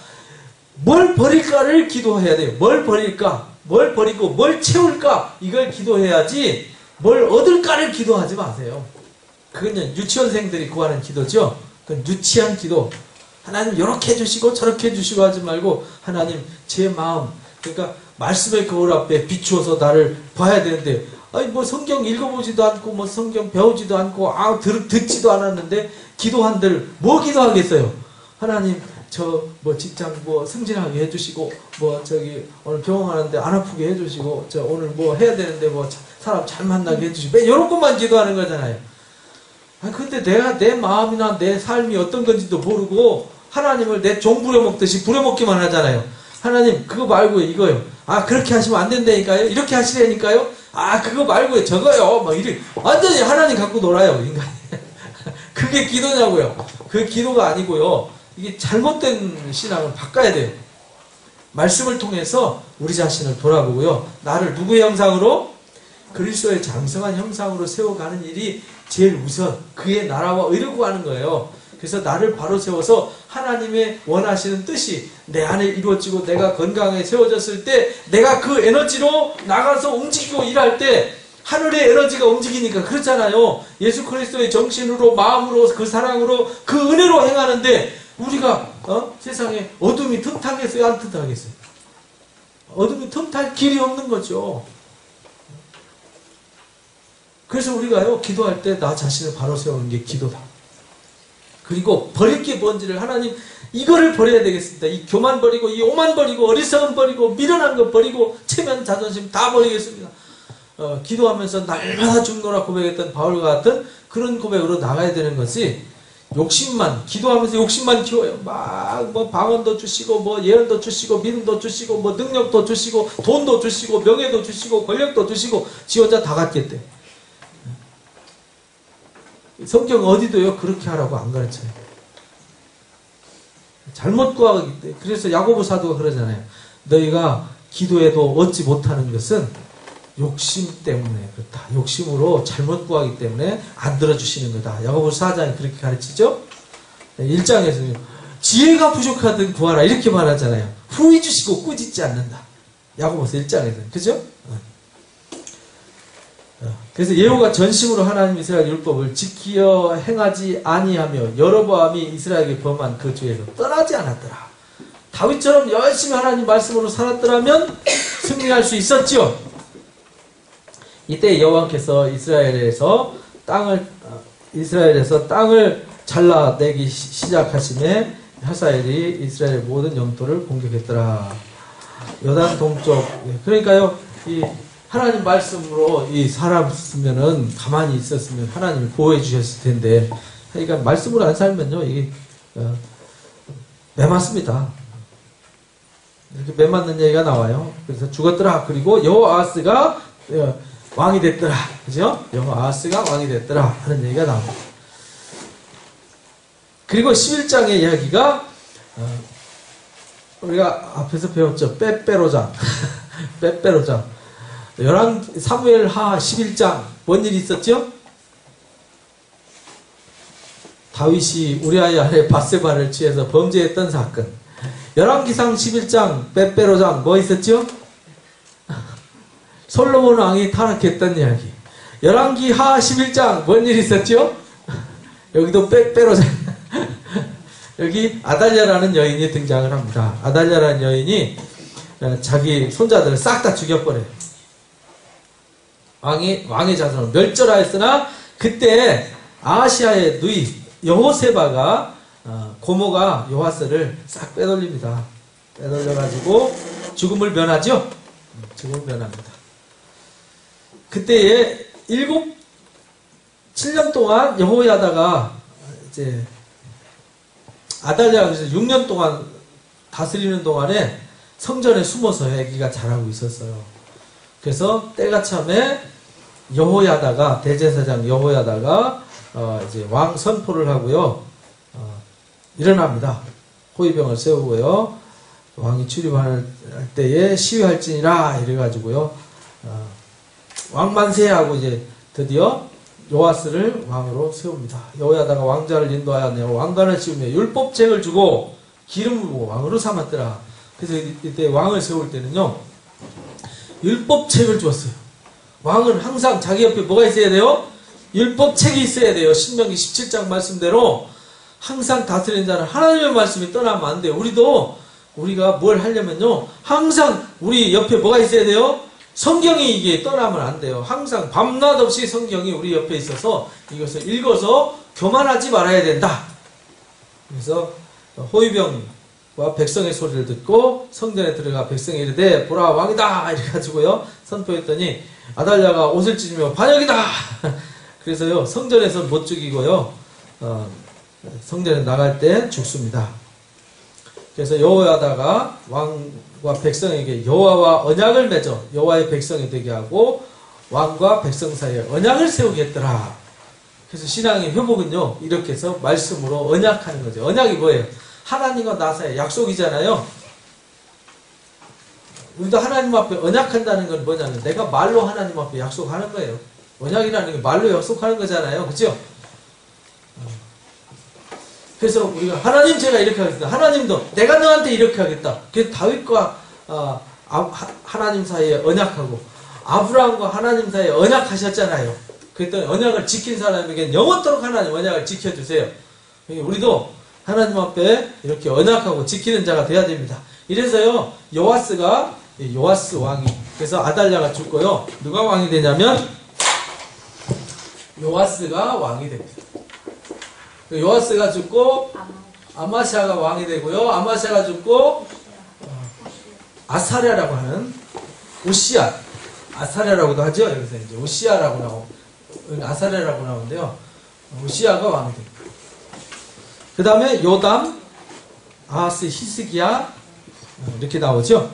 뭘 버릴까를 기도해야 돼요. 뭘 버릴까? 뭘 버리고 뭘 채울까? 이걸 기도해야지 뭘 얻을까를 기도하지 마세요. 그건 유치원생들이 구하는 기도죠. 그건 유치한 기도. 하나님 이렇게 해주시고 저렇게 해주시고 하지 말고 하나님 제 마음 그러니까 말씀의 거울 앞에 비추어서 나를 봐야 되는데 아니 뭐 성경 읽어보지도 않고 뭐 성경 배우지도 않고 듣지도 않았는데 기도한들 뭐 기도하겠어요. 하나님 저 뭐 직장 뭐 승진하게 해주시고 뭐 저기 오늘 병원하는데 안 아프게 해주시고 저 오늘 뭐 해야 되는데 뭐 사람 잘 만나게 해주시고 이런 것만 기도하는 거잖아요. 근데 내가 내 마음이나 내 삶이 어떤 건지도 모르고 하나님을 내 종 부려먹듯이 부려먹기만 하잖아요. 하나님 그거 말고 이거요. 그렇게 하시면 안 된다니까요. 이렇게 하시라니까요. 그거 말고 저거요. 막 이렇게 완전히 하나님 갖고 놀아요 인간이. 그게 기도냐고요. 그게 기도가 아니고요. 이게 잘못된 신앙을 바꿔야 돼요. 말씀을 통해서 우리 자신을 돌아보고요. 나를 누구의 형상으로? 그리스도의 장성한 형상으로 세워가는 일이 제일 우선 그의 나라와 의를 구하는 거예요. 그래서 나를 바로 세워서 하나님의 원하시는 뜻이 내 안에 이루어지고 내가 건강하게 세워졌을 때 내가 그 에너지로 나가서 움직이고 일할 때 하늘의 에너지가 움직이니까 그렇잖아요. 예수 그리스도의 정신으로 마음으로 그 사랑으로 그 은혜로 행하는데 우리가 세상에 어둠이 틈타겠어요? 안 틈타겠어요? 어둠이 틈탈 길이 없는 거죠. 그래서 우리가요 기도할 때 나 자신을 바로 세우는 게 기도다. 그리고 버릴 게 뭔지를 하나님 이거를 버려야 되겠습니다. 이 교만 버리고 이 오만 버리고 어리석음 버리고 미련한 거 버리고 체면 자존심 다 버리겠습니다. 기도하면서 날마다 죽노라 고백했던 바울과 같은 그런 고백으로 나가야 되는 것이 욕심만 기도하면서 욕심만 키워요. 막 뭐 방언도 주시고 뭐 예언도 주시고 믿음도 주시고 뭐 능력도 주시고 돈도 주시고 명예도 주시고 권력도 주시고 지 혼자 다 갖겠대. 성경 어디도요 그렇게 하라고 안 가르쳐요. 잘못 구하기 때문에. 그래서 야고보 사도가 그러잖아요. 너희가 기도해도 얻지 못하는 것은 욕심 때문에 그렇다. 욕심으로 잘못 구하기 때문에 안 들어주시는 거다. 야고보 4장이 그렇게 가르치죠. 1장에서는 지혜가 부족하든 구하라 이렇게 말하잖아요. 후히 주시고 꾸짖지 않는다. 야고보서 1장에서는 그죠? 그래서 예후가 전심으로 하나님 이스라엘 율법을 지키어 행하지 아니하며 여로보암이 이스라엘에게 범한 그 죄에서 떠나지 않았더라. 다윗처럼 열심히 하나님 말씀으로 살았더라면 승리할 수 있었지요. 이때 여호와께서 이스라엘에서 땅을 잘라내기 시작하심에 하사엘이 이스라엘 모든 영토를 공격했더라. 요단 동쪽. 그러니까요, 이 하나님 말씀으로 이 살았으면은 가만히 있었으면 하나님이 보호해 주셨을 텐데, 그러니까 말씀으로 안 살면요 이게 매맞습니다. 이렇게 매맞는 얘기가 나와요. 그래서 죽었더라. 그리고 여호아스가 왕이 됐더라. 그죠? 여호아스가 왕이 됐더라 하는 얘기가 나옵니다. 그리고 11장의 이야기가 우리가 앞에서 배웠죠. 빼빼로장. 빼빼로장. 사무엘 하 11장 뭔 일이 있었죠? 다윗이 우리아의 아내 밧세바를 취해서 범죄했던 사건. 열왕기상 11장 빼빼로장 뭐 있었죠? 솔로몬 왕이 타락했던 이야기. 열왕기 하 11장 뭔 일이 있었죠? 여기도 빼로자. 여기 아달랴라는 여인이 등장을 합니다. 아달랴라는 여인이 자기 손자들을 싹 다 죽여버려요. 왕의 자손을 멸절하였으나 그때 아하시아의 누이 여호세바가 고모가 요아스를 싹 빼돌립니다. 빼돌려가지고 죽음을 면하죠. 죽음을 면합니다. 그때에 7년 동안 여호야다가 이제 아달랴가 6년 동안 다스리는 동안에 성전에 숨어서 아기가 자라고 있었어요. 그래서 때가 참에 여호야다가 대제사장 여호야다가 이제 왕 선포를 하고요. 일어납니다. 호위병을 세우고요. 왕이 출입할 때에 시위할지니라 이래가지고요. 왕만세하고 이제 드디어 요아스를 왕으로 세웁니다. 여호야다가 왕자를 인도하여 왕관을 씌우며 율법책을 주고 기름을 부어 왕으로 삼았더라. 그래서 이때 왕을 세울 때는요, 율법책을 주었어요. 왕은 항상 자기 옆에 뭐가 있어야 돼요? 율법책이 있어야 돼요. 신명기 17장 말씀대로 항상 다스리는 자는 하나님의 말씀이 떠나면 안 돼요. 우리가 뭘 하려면요, 항상 우리 옆에 뭐가 있어야 돼요? 성경이 이게 떠나면 안 돼요. 항상 밤낮 없이 성경이 우리 옆에 있어서 이것을 읽어서 교만하지 말아야 된다. 그래서 호위병과 백성의 소리를 듣고 성전에 들어가 백성이 이르되 보라 왕이다 이래가지고요 선포했더니 아달랴가 옷을 찢으며 반역이다. 그래서요 성전에서 못 죽이고요 성전에 나갈 때 죽습니다. 그래서 여호야다가 왕과 백성에게 여호와와 언약을 맺어 여호와의 백성이 되게 하고 왕과 백성 사이에 언약을 세우겠더라. 그래서 신앙의 회복은요 이렇게 해서 말씀으로 언약하는 거죠. 언약이 뭐예요? 하나님과 나 사이의 약속이잖아요. 우리도 하나님 앞에 언약한다는 건 뭐냐면 내가 말로 하나님 앞에 약속하는 거예요. 언약이라는 게 말로 약속하는 거잖아요. 그죠? 그래서 우리가 하나님 제가 이렇게 하겠다. 하나님도 내가 너한테 이렇게 하겠다. 그래서 다윗과 하나님 사이에 언약하고 아브라함과 하나님 사이에 언약하셨잖아요. 그랬더니 언약을 지킨 사람에게는 영원토록 하나님 언약을 지켜주세요. 우리도 하나님 앞에 이렇게 언약하고 지키는 자가 돼야 됩니다. 이래서요 요아스 왕이 그래서 아달랴가 죽고요 누가 왕이 되냐면 요아스가 왕이 됩니다. 요아스가 죽고 아마샤가 왕이 되고요. 아마샤가 죽고 아사랴라고 하는 우시야 아사랴라고도 하죠. 여기서 이제 우시야라고 아사랴라고 나오는데요. 우시야가 왕이 됩니다. 그 다음에 요담, 아하스, 히스기야 이렇게 나오죠.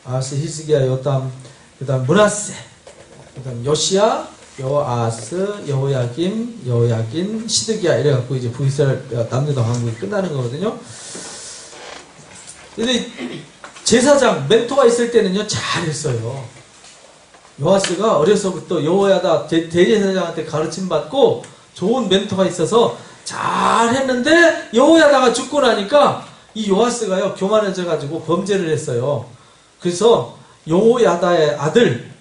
아하스, 히스기야, 요담, 그 다음 므낫세, 그 다음 요시야, 여호아스, 여호야김, 여호야긴, 시드기야 이래갖고 이제 북이스라엘 남유다 왕국이 끝나는 거거든요. 근데 제사장 멘토가 있을 때는요 잘했어요. 요아스가 어려서부터 여호야다 대제사장한테 가르침 받고 좋은 멘토가 있어서 잘했는데 여호야다가 죽고 나니까 이 요아스가요 교만해져 가지고 범죄를 했어요. 그래서 여호야다의 아들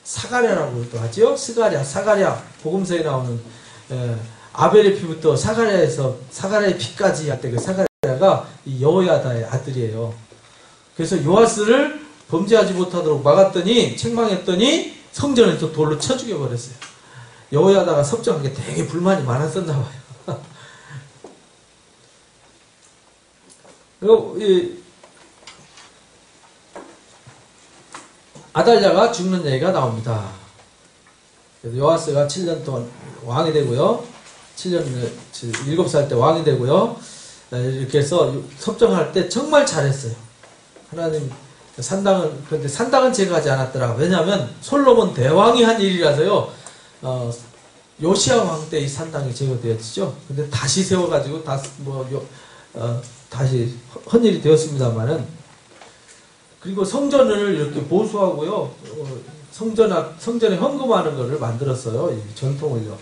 사가랴라고도 하죠. 사가랴 복음서에 나오는 아벨의 피부터 사가랴의 피까지 할 때 그 사가랴가 이 여호야다의 아들이에요. 그래서 요아스를 범죄하지 못하도록 막았더니 책망했더니 성전에서 돌로 쳐 죽여버렸어요. 여호야다가 섭정한 게 되게 불만이 많았었나 봐요. 그리고 아달랴가 죽는 얘기가 나옵니다. 그래서 요아스가 7년 동안 왕이 되고요. 7살 때 왕이 되고요. 이렇게 해서 섭정할 때 정말 잘했어요. 하나님 그런데 산당은 제거하지 않았더라. 왜냐하면 솔로몬 대왕이 한 일이라서요. 요시야 왕 때 이 산당이 제거되었죠. 근데 다시 세워가지고 다시 헌일이 되었습니다만은 그리고 성전을 이렇게 보수하고요. 성전에 헌금하는 것을 만들었어요. 이 전통을요.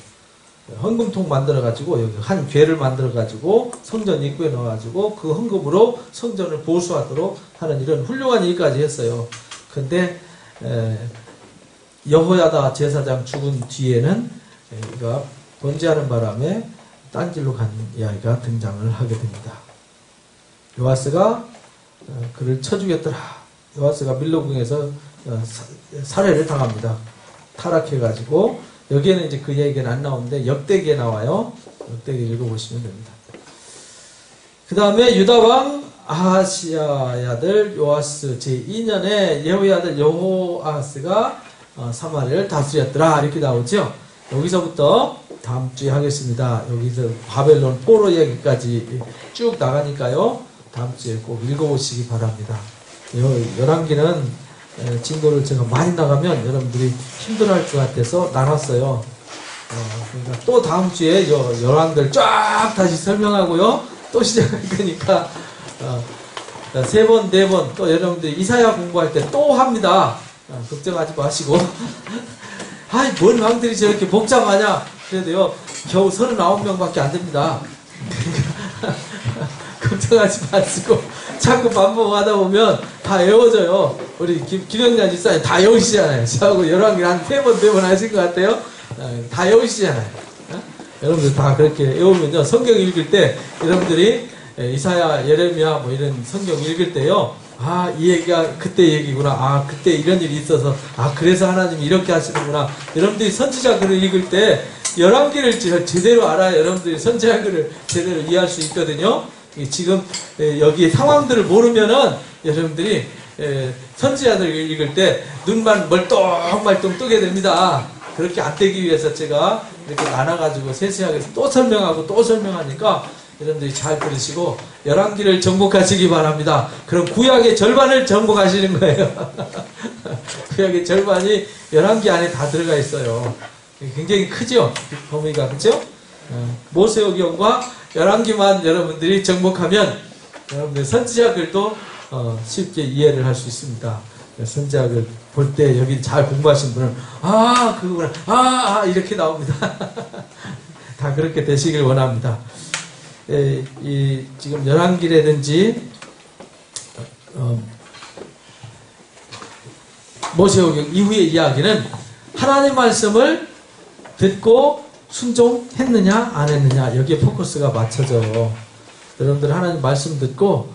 헌금통 만들어가지고 여기 한 궤를 만들어가지고 성전 입구에 넣어가지고 그 헌금으로 성전을 보수하도록 하는 이런 훌륭한 일까지 했어요. 근데 여호야다 제사장 죽은 뒤에는 번제하는 바람에 딴 길로 간 이야기가 등장을 하게 됩니다. 요아스가 그를 쳐 죽였더라. 요아스가 밀로궁에서 살해를 당합니다. 타락해가지고 여기에는 이제 그 얘기는 안 나오는데 역대기에 나와요. 역대기 읽어보시면 됩니다. 그 다음에 유다왕 아하시야의 아들 요아스 제2년에 예후의 아들 여호아스가 사마리아를 다스렸더라. 이렇게 나오죠. 여기서부터 다음 주에 하겠습니다. 여기서 바벨론 포로 이야기까지 쭉 나가니까요. 다음 주에 꼭 읽어보시기 바랍니다. 열왕기는 진도를 제가 많이 나가면 여러분들이 힘들어할 것 같아서 나눴어요. 그러니까 또 다음 주에 열왕들 쫙 다시 설명하고요. 또 시작할 거니까 세 번, 네 번 또 여러분들이 이사야 공부할 때 또 합니다. 걱정하지 마시고. 아이, 뭔 왕들이 저렇게 복잡하냐? 그래도요, 겨우 39명밖에 안 됩니다. 걱정하지 마시고, 자꾸 반복하다 보면 다 외워져요. 우리 김영란 집사님 다 외우시잖아요. 저하고 열왕기 한 3번, 4번 하신 것 같아요. 다 외우시잖아요. 여러분들 다 그렇게 외우면요, 성경 읽을 때, 여러분들이 이사야, 예레미야, 뭐 이런 성경 읽을 때요, 아, 이 얘기가 그때 얘기구나. 아, 그때 이런 일이 있어서, 아, 그래서 하나님이 이렇게 하시는구나. 여러분들이 선지자 글을 읽을 때, 열왕기를 제대로 알아야 여러분들이 선지자 글을 제대로 이해할 수 있거든요. 지금 여기 상황들을 모르면은 여러분들이 선지자들 읽을 때 눈만 멀뚱멀뚱 뜨게 됩니다. 그렇게 안 되기 위해서 제가 이렇게 나눠가지고 세세하게 또 설명하고 또 설명하니까 여러분들이 잘 들으시고 열왕기를 정복하시기 바랍니다. 그럼 구약의 절반을 정복하시는 거예요. 구약의 절반이 열왕기 안에 다 들어가 있어요. 굉장히 크죠? 범위가. 그렇죠? 모세오경과 열왕기만 여러분들이 정복하면 여러분들 선지자글도 쉽게 이해를 할 수 있습니다. 선지자글 볼 때 여기 잘 공부하신 분은 아, 그거구나. 이렇게 나옵니다. 다 그렇게 되시길 원합니다. 지금 열왕기라든지 모세오경 이후의 이야기는 하나님 말씀을 듣고 순종했느냐 안 했느냐 여기에 포커스가 맞춰져요. 여러분들 하나님 말씀 듣고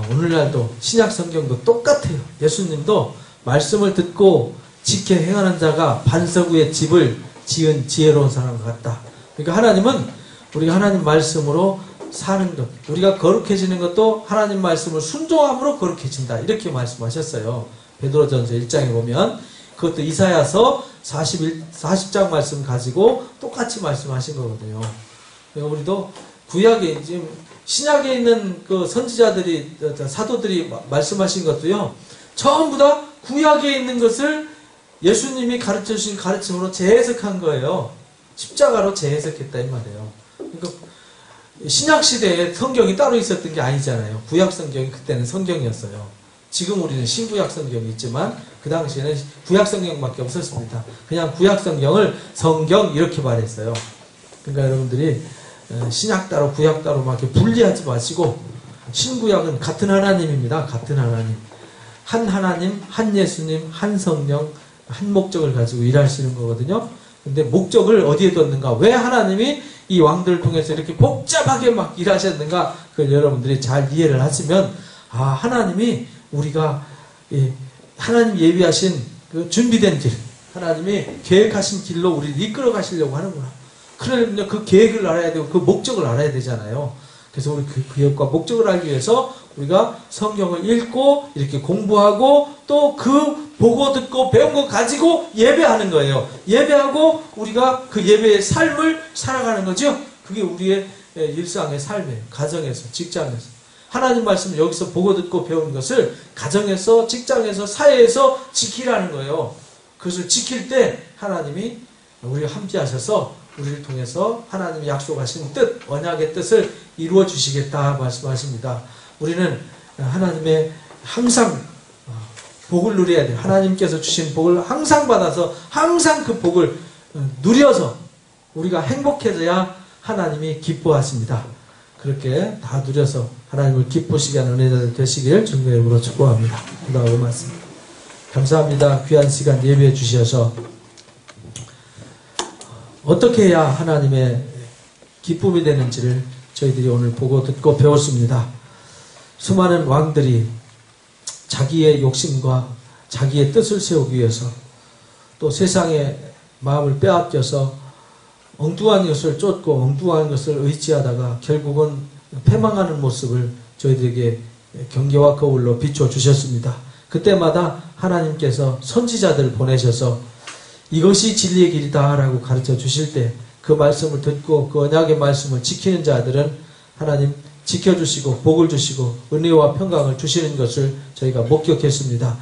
오늘날도 신약 성경도 똑같아요. 예수님도 말씀을 듣고 지켜 행하는 자가 반석 위에 집을 지은 지혜로운 사람과 같다. 그러니까 하나님은 우리가 하나님 말씀으로 사는 것, 우리가 거룩해지는 것도 하나님 말씀을 순종함으로 거룩해진다. 이렇게 말씀하셨어요. 베드로전서 1장에 보면 그것도 이사야서 40장 말씀 가지고 똑같이 말씀하신 거거든요. 그러니까 우리도 구약에 지금 신약에 있는 그 선지자들이 사도들이 말씀하신 것도요. 전부 다 구약에 있는 것을 예수님이 가르쳐 주신 가르침으로 재해석한 거예요. 십자가로 재해석했다 이 말이에요. 그러니까 신약 시대에 성경이 따로 있었던 게 아니잖아요. 구약 성경이 그때는 성경이었어요. 지금 우리는 신구약 성경이 있지만 그 당시에는 구약 성경밖에 없었습니다. 그냥 구약 성경을 성경 이렇게 말했어요. 그러니까 여러분들이 신약 따로 구약 따로 막 이렇게 분리하지 마시고 신구약은 같은 하나님입니다. 같은 하나님. 한 하나님, 한 예수님, 한 성령, 한 목적을 가지고 일하시는 거거든요. 근데 목적을 어디에 뒀는가? 왜 하나님이 이 왕들을 통해서 이렇게 복잡하게 막 일하셨는가? 그걸 여러분들이 잘 이해를 하시면 하나님이 우리가 하나님 예비하신 그 준비된 길, 하나님이 계획하신 길로 우리를 이끌어 가시려고 하는구나. 그러면 그 계획을 알아야 되고 그 목적을 알아야 되잖아요. 그래서 우리 그 계획과 목적을 알기 위해서 우리가 성경을 읽고 이렇게 공부하고 또 그 보고 듣고 배운 거 가지고 예배하는 거예요. 예배하고 우리가 그 예배의 삶을 살아가는 거죠. 그게 우리의 일상의 삶이에요. 가정에서, 직장에서. 하나님 말씀을 여기서 보고 듣고 배운 것을 가정에서, 직장에서, 사회에서 지키라는 거예요. 그것을 지킬 때 하나님이 우리가 함께 하셔서 우리를 통해서 하나님이 약속하신 뜻, 언약의 뜻을 이루어 주시겠다 말씀하십니다. 우리는 하나님의 항상 복을 누려야 돼요. 하나님께서 주신 복을 항상 받아서 항상 그 복을 누려서 우리가 행복해져야 하나님이 기뻐하십니다. 그렇게 다 누려서 하나님을 기쁘시게 하는 은혜자 되시길 주님의 이름으로 축복합니다. 기도하고 말씀. 감사합니다. 귀한 시간 예배해 주셔서 어떻게 해야 하나님의 기쁨이 되는지를 저희들이 오늘 보고 듣고 배웠습니다. 수많은 왕들이 자기의 욕심과 자기의 뜻을 세우기 위해서 또 세상의 마음을 빼앗겨서 엉뚱한 것을 쫓고 엉뚱한 것을 의지하다가 결국은 패망하는 모습을 저희들에게 경계와 거울로 비춰주셨습니다. 그때마다 하나님께서 선지자들을 보내셔서 이것이 진리의 길이다 라고 가르쳐 주실 때 그 말씀을 듣고 그 언약의 말씀을 지키는 자들은 하나님 지켜주시고 복을 주시고 은혜와 평강을 주시는 것을 저희가 목격했습니다.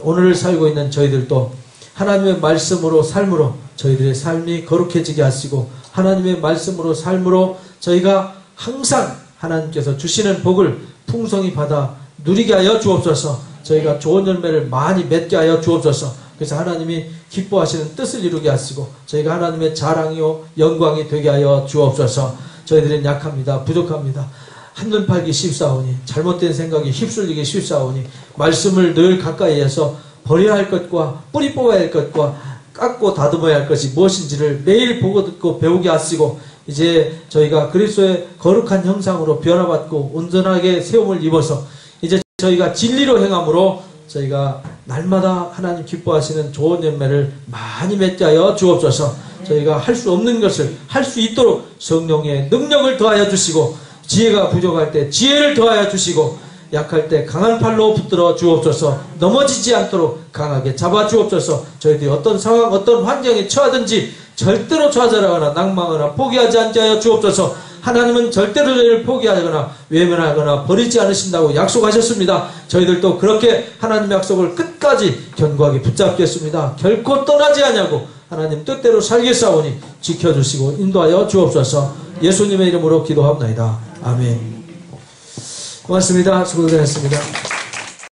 오늘 살고 있는 저희들도 하나님의 말씀으로 삶으로 저희들의 삶이 거룩해지게 하시고 하나님의 말씀으로 삶으로 저희가 항상 하나님께서 주시는 복을 풍성히 받아 누리게 하여 주옵소서. 저희가 좋은 열매를 많이 맺게 하여 주옵소서. 그래서 하나님이 기뻐하시는 뜻을 이루게 하시고 저희가 하나님의 자랑이요 영광이 되게 하여 주옵소서. 저희들은 약합니다. 부족합니다. 한눈 팔기 쉽사오니 잘못된 생각이 휩쓸리기 쉽사오니 말씀을 늘 가까이 해서 버려야 할 것과 뿌리 뽑아야 할 것과 깎고 다듬어야 할 것이 무엇인지를 매일 보고 듣고 배우게 하시고 이제 저희가 그리스도의 거룩한 형상으로 변화받고 온전하게 세움을 입어서 이제 저희가 진리로 행함으로 저희가 날마다 하나님 기뻐하시는 좋은 열매를 많이 맺게 하여 주옵소서. 저희가 할 수 없는 것을 할 수 있도록 성령의 능력을 더하여 주시고 지혜가 부족할 때 지혜를 더하여 주시고 약할 때 강한 팔로 붙들어 주옵소서. 넘어지지 않도록 강하게 잡아 주옵소서. 저희들이 어떤 상황 어떤 환경에 처하든지 절대로 좌절하거나 낭망하거나 포기하지 않게 하여 주옵소서. 하나님은 절대로 저희를 포기하거나 외면하거나 버리지 않으신다고 약속하셨습니다. 저희들도 그렇게 하나님의 약속을 끝까지 견고하게 붙잡겠습니다. 결코 떠나지 않냐고 하나님 뜻대로 살겠사오니 지켜주시고 인도하여 주옵소서. 예수님의 이름으로 기도합나이다. 아멘. 고맙습니다. 수고하셨습니다.